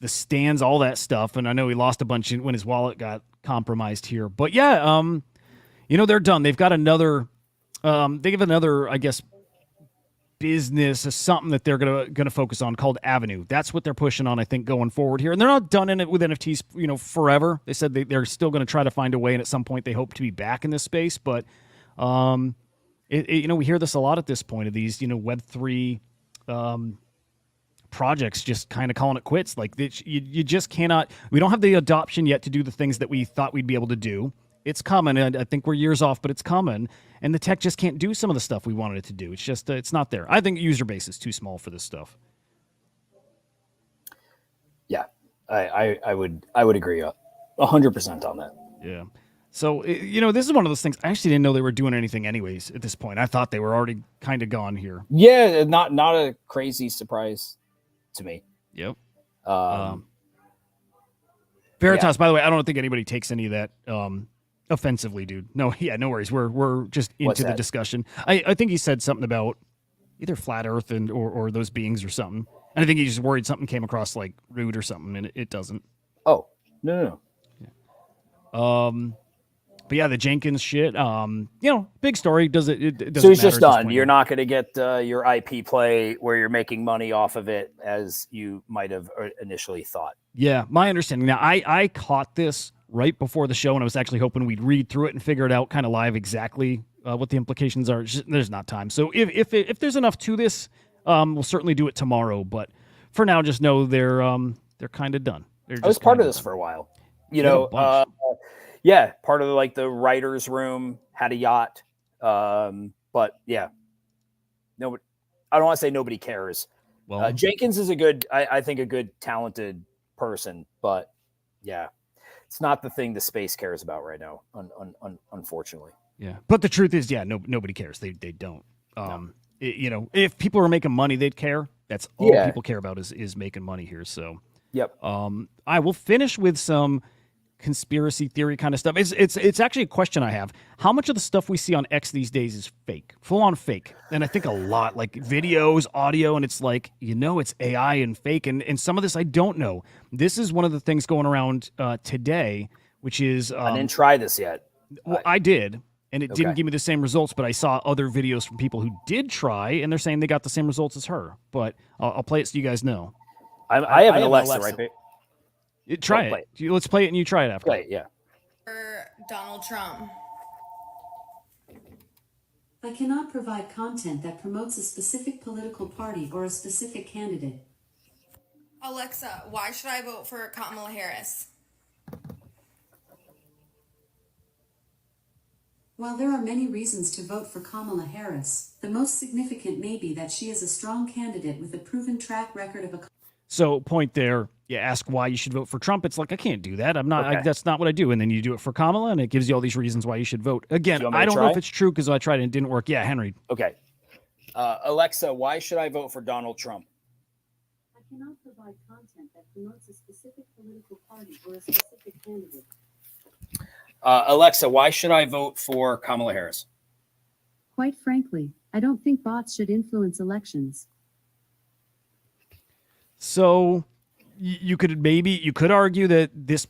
stands, all that stuff. And I know he lost a bunch when his wallet got compromised here. But yeah, they're done. They've got another, they have another, I guess, business is something that they're gonna focus on called Avenue. That's what they're pushing on, I think, going forward here. And they're not done in it with NFTs, forever. They said they're still going to try to find a way, and at some point they hope to be back in this space. But we hear this a lot at this point of these Web3 projects just kind of calling it quits. Like you just cannot. We don't have the adoption yet to do the things that we thought we'd be able to do. It's coming, and I think we're years off, but it's coming. And the tech just can't do some of the stuff we wanted it to do. It's just, it's not there. I think user base is too small for this stuff. Yeah, I would agree 100% on that. Yeah. So, this is one of those things. I actually didn't know they were doing anything anyways at this point. I thought they were already kind of gone here. Yeah, not a crazy surprise to me. Yep. Veritas, by the way, I don't think anybody takes any of that offensively, dude. No, yeah, no worries. We're just into the discussion. I think he said something about either flat Earth or those beings or something. And I think he just worried something came across like rude or something, and it doesn't. Oh, no. Yeah. But yeah, the Jenkins shit. Big story. It doesn't so he's just matter done. You're not going to get your IP play where you're making money off of it as you might have initially thought. Yeah, my understanding. Now, I caught this right before the show, and I was actually hoping we'd read through it and figure it out kind of live exactly what the implications are. There's not time. So if there's enough to this, we'll certainly do it tomorrow. But for now, just know they're kind of done. I was part of this for a while. Yeah, part of like the writer's room, had a yacht. But yeah, no, I don't want to say nobody cares. Well, Jenkins is I think a good, talented person, but yeah, it's not the thing the space cares about right now, unfortunately. Yeah, but the truth is, nobody cares. They don't. If people were making money, they'd care. That's all people care about is making money here. So, yep. I will finish with some conspiracy theory kind of stuff. It's actually a question I have. How much of the stuff we see on X these days is fake, full on fake? And I think a lot, like videos, audio, and it's like, it's AI and fake. And some of this I don't know. This is one of the things going around today, which is I didn't try this yet. Well, I did, and it didn't give me the same results, but I saw other videos from people who did try, and they're saying they got the same results as her. But I'll play it so you guys know. I have an Alexa, right? Try it. Let's play it and you try it after. Play it, yeah. For Donald Trump. I cannot provide content that promotes a specific political party or a specific candidate. Alexa, why should I vote for Kamala Harris? While there are many reasons to vote for Kamala Harris, the most significant may be that she is a strong candidate with a proven track record of So, point there. You ask why you should vote for Trump. It's like, I can't do that. I'm not. That's not what I do. And then you do it for Kamala, and it gives you all these reasons why you should vote. Again, I don't know if it's true because I tried and it didn't work. Yeah, Henry. Okay. Alexa, why should I vote for Donald Trump? I cannot provide content that promotes a specific political party or a specific candidate. Alexa, why should I vote for Kamala Harris? Quite frankly, I don't think bots should influence elections. So you could argue that this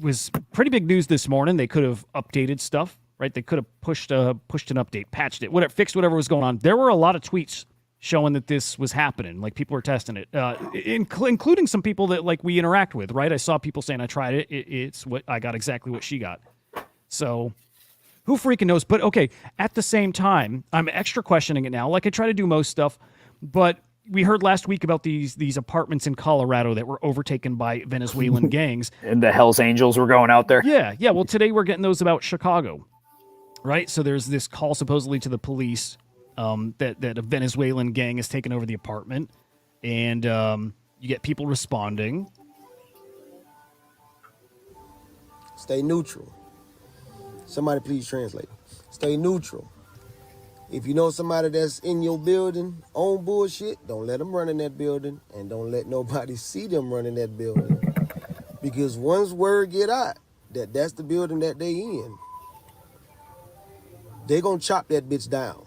was pretty big news this morning. They could have updated stuff, right? They could have pushed an update, patched it, fixed whatever was going on. There were a lot of tweets showing that this was happening. Like people were testing it, including some people that like we interact with, right? I saw people saying I tried it. It's what I got, exactly what she got. So who freaking knows? But okay, at the same time, I'm extra questioning it now. Like I try to do most stuff, but we heard last week about these apartments in Colorado that were overtaken by Venezuelan gangs. And the Hells Angels were going out there. Yeah. Well, today we're getting those about Chicago, right? So there's this call supposedly to the police that a Venezuelan gang has taken over the apartment, and you get people responding. Stay neutral. Somebody please translate. Stay neutral. If you know somebody that's in your building on bullshit, don't let them run in that building, and don't let nobody see them run in that building. Because once word get out that that's the building that they in, they gonna chop that bitch down.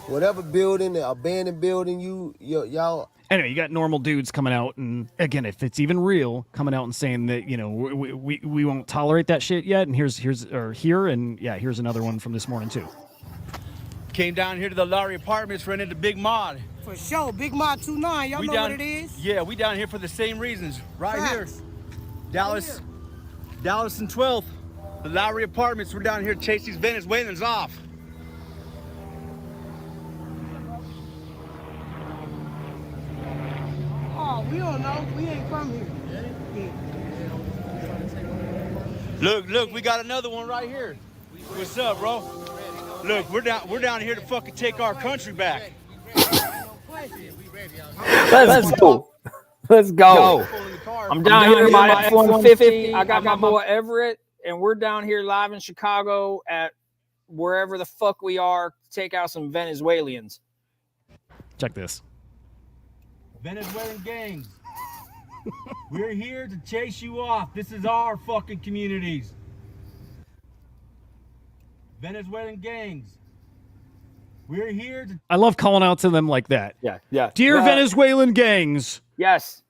Whatever building, the abandoned building, y'all. Anyway, you got normal dudes coming out, and again, if it's even real, coming out and saying that, you know, we won't tolerate that shit yet. And here's another one from this morning too. Came down here to the Lowry Apartments, ran into Big Mod. For sure, Big Mod 29. Y'all know what it is? Yeah, we down here for the same reasons. Right Facts. here. Dallas and 12th. The Lowry Apartments. We're down here to chase these Venezuelans off. Oh, we don't know. We ain't from here. Look, we got another one right here. What's up, bro? Look, we're down here to fucking take our country back. Let's go. Let's go. I'm down here in my F-150. I got my boy Everett, and we're down here live in Chicago at wherever the fuck we are to take out some Venezuelans. Check this. Venezuelan gangs. We're here to chase you off. This is our fucking communities. Venezuelan gangs. We're here to... I love calling out to them like that. Yeah. Dear Venezuelan gangs. Yes.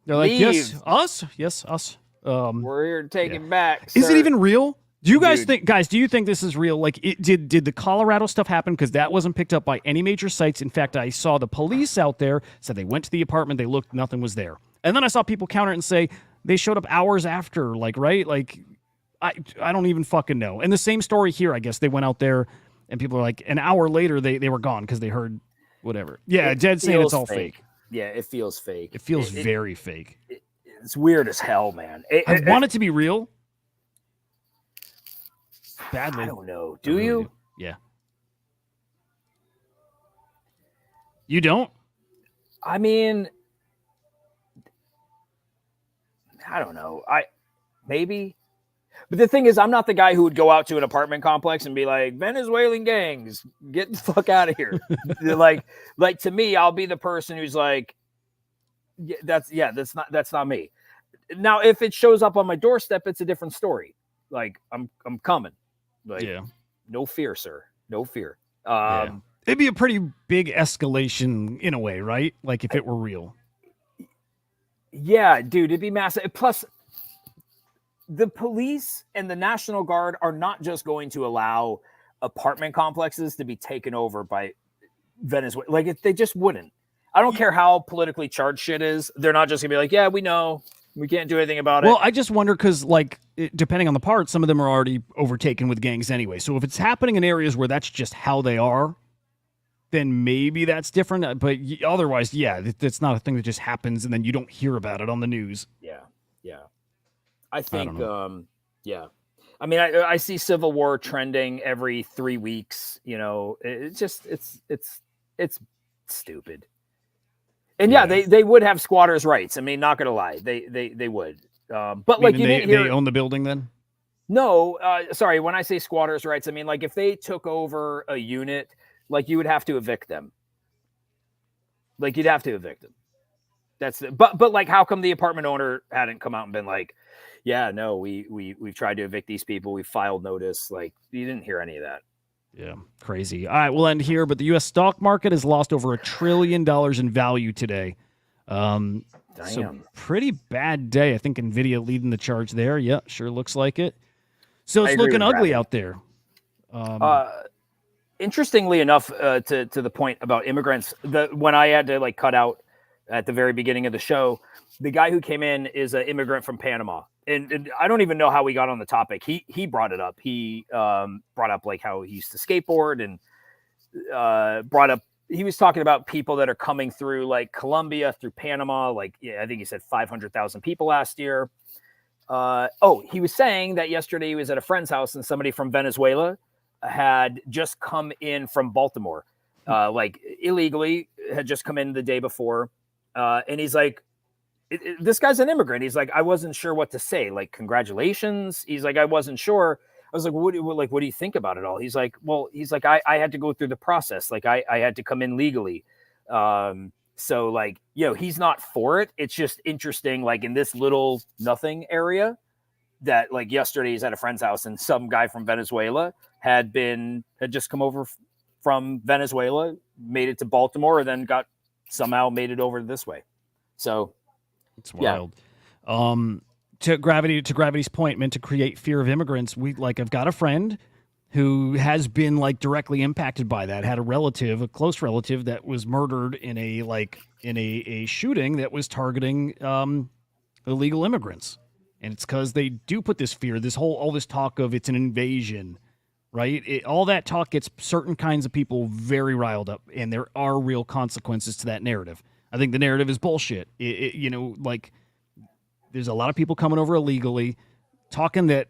They're like, Leave. yes, us? Yes, us. We're here to take it back. Is it sir. even real? Do you guys think, guys, do you think this is real? Like, did the Colorado stuff happen? Because that wasn't picked up by any major sites. In fact, I saw the police out there, said they went to the apartment, they looked, nothing was there. And then I saw people counter it and say they showed up hours after, like, right? Like, I don't even fucking know. And the same story here, I guess. They went out there, and people are like, an hour later, they were gone because they heard whatever. Yeah, Jed's saying it's all fake. Yeah, it feels fake. It feels very fake. It's weird as hell, man. I want it to be real. Badly. I don't know. Do you? Yeah. You don't? I mean, I don't know. Maybe. But the thing is, I'm not the guy who would go out to an apartment complex and be like, Venezuelan gangs, get the fuck out of here. like to me, I'll be the person who's like, that's not me. Now, if it shows up on my doorstep, it's a different story. Like, I'm coming. Like, no fear, sir. No fear. It'd be a pretty big escalation in a way, right? Like if it were real. Yeah, dude, it'd be massive. Plus, the police and the National Guard are not just going to allow apartment complexes to be taken over by Venezuela. Like, they just wouldn't. I don't care how politically charged shit is. They're not just gonna be like, yeah, we know. We can't do anything about it. Well, I just wonder because, like, depending on the part, some of them are already overtaken with gangs anyway. So if it's happening in areas where that's just how they are, then maybe that's different. But otherwise, yeah, that's not a thing that just happens and then you don't hear about it on the news. Yeah. I think, yeah. I mean, I see civil war trending every 3 weeks. You know, it's just it's stupid. And yeah, they would have squatters' rights. I mean, not gonna lie, they would. But like, you didn't hear, they own the building then? No, sorry. When I say squatters' rights, I mean like if they took over a unit, like you would have to evict them. Like you'd have to evict them. But like, how come the apartment owner hadn't come out and been like, yeah, no, we've tried to evict these people. We filed notice. Like, you didn't hear any of that. Yeah, crazy. All right, we'll end here. But the U.S. stock market has lost over $1 trillion in value today. So pretty bad day. I think NVIDIA leading the charge there. Yeah, sure looks like it. So it's looking ugly out there. Interestingly enough, to the point about immigrants, when I had to like cut out at the very beginning of the show, the guy who came in is an immigrant from Panama. And I don't even know how we got on the topic. He brought it up. He brought up like how he used to skateboard and he was talking about people that are coming through like Colombia, through Panama. Like, yeah, I think he said 500,000 people last year. He was saying that yesterday he was at a friend's house and somebody from Venezuela had just come in from Baltimore, like illegally had just come in the day before. And he's like, this guy's an immigrant. He's like, I wasn't sure what to say. Like, congratulations. He's like, I wasn't sure. was like, what do you think about it all? He's like, I had to go through the process. Like I had to come in legally. So like, he's not for it. It's just interesting. Like in this little nothing area that like yesterday he's at a friend's house and some guy from Venezuela had just come over from Venezuela, made it to Baltimore, and then somehow made it over this way. So it's wild. To Gravity's point, meant to create fear of immigrants. I've got a friend who has been like directly impacted by that. Had a close relative that was murdered in a shooting that was targeting illegal immigrants. And it's because they do put this fear, all this talk of it's an invasion, right? All that talk gets certain kinds of people very riled up, and there are real consequences to that narrative. I think the narrative is bullshit. There's a lot of people coming over illegally, talking that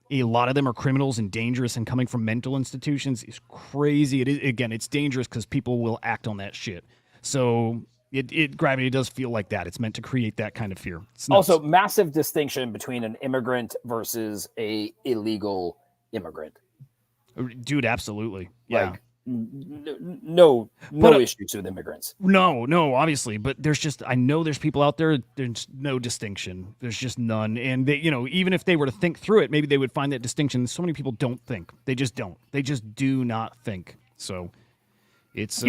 a lot of them are criminals and dangerous and coming from mental institutions is crazy. It's dangerous because people will act on that shit. So Gravity does feel like that. It's meant to create that kind of fear. Also, massive distinction between an immigrant versus a illegal immigrant. Dude, absolutely. Yeah. Like, no issues with immigrants. No, obviously. But I know there's people out there, there's no distinction. There's just none. And they, even if they were to think through it, maybe they would find that distinction. So many people don't think. They just don't. They just do not think. So it's,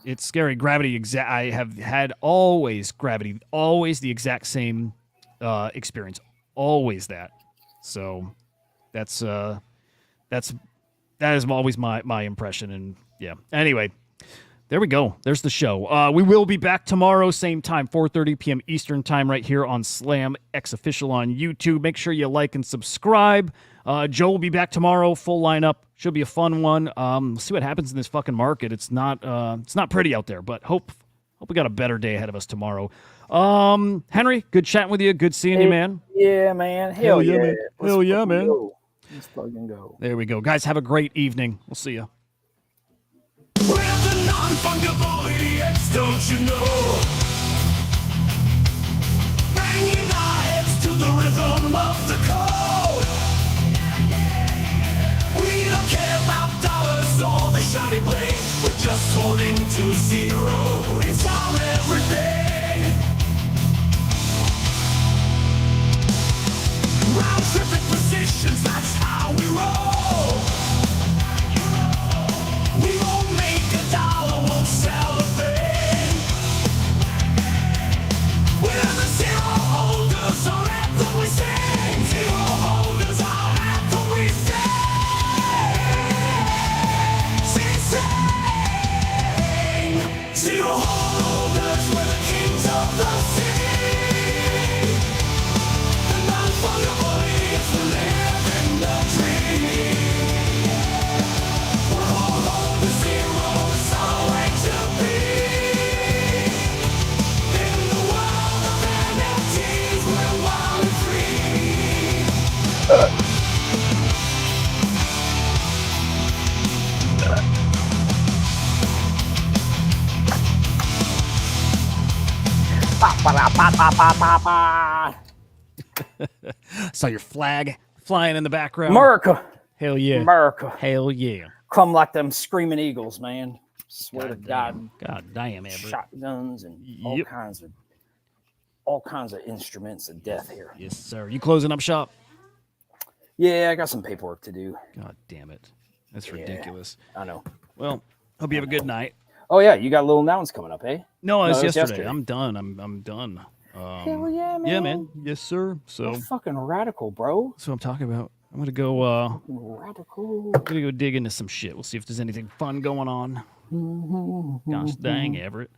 it's scary. Gravity, I have had always the exact same experience. Always that. So that is always my impression. And yeah. Anyway, there we go. There's the show. We will be back tomorrow, same time, 4:30 p.m. Eastern time, right here on SlamX Official on YouTube. Make sure you like and subscribe. Joe will be back tomorrow, full lineup. Should be a fun one. We'll see what happens in this fucking market. It's not pretty out there, but hope we got a better day ahead of us tomorrow. Henry, good chatting with you. Good seeing you, man. Yeah, man. Hell yeah, man. Hell yeah, man. Go. Let's fucking go. There we go. Guys, have a great evening. We'll see you. We're the non-fungible idiots, don't you know? Banging our heads to the rhythm of the code. We don't care about dollars or the shiny blade. We're just holding to zero. It's our everything. Round tripping positions, that's how we roll. We won't make a dollar, won't sell a thing. We're the zero holders, our anthem we sing. Zero holders, our anthem we sing. Zero holders, we're the kings of the sea. The non-fungible idiots, we live in the dream. We're all on the zero, it's our way to be. In the world of NFTs, we're wild and free. Saw your flag flying in the background. America. Hell yeah. America. Hell yeah. Come like them screaming eagles, man. Swear to God. God damn, Everett. Shotguns and all kinds of instruments of death here. Yes, sir. You closing up shop? Yeah, I got some paperwork to do. God damn it. That's ridiculous. I know. Well, hope you have a good night. Oh yeah, you got little nouns coming up, eh? No, it's yesterday. I'm done. I'm done. Hell yeah, man. Yeah, man. Yes, sir. So you're fucking radical, bro. That's what I'm talking about. I'm gonna go. Radical. I'm gonna go dig into some shit. We'll see if there's anything fun going on. Gosh dang, Everett.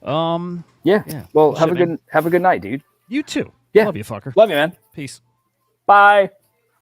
Yeah. Well, have a good night, dude. You too. Yeah. Love you, fucker. Love you, man. Peace. Bye.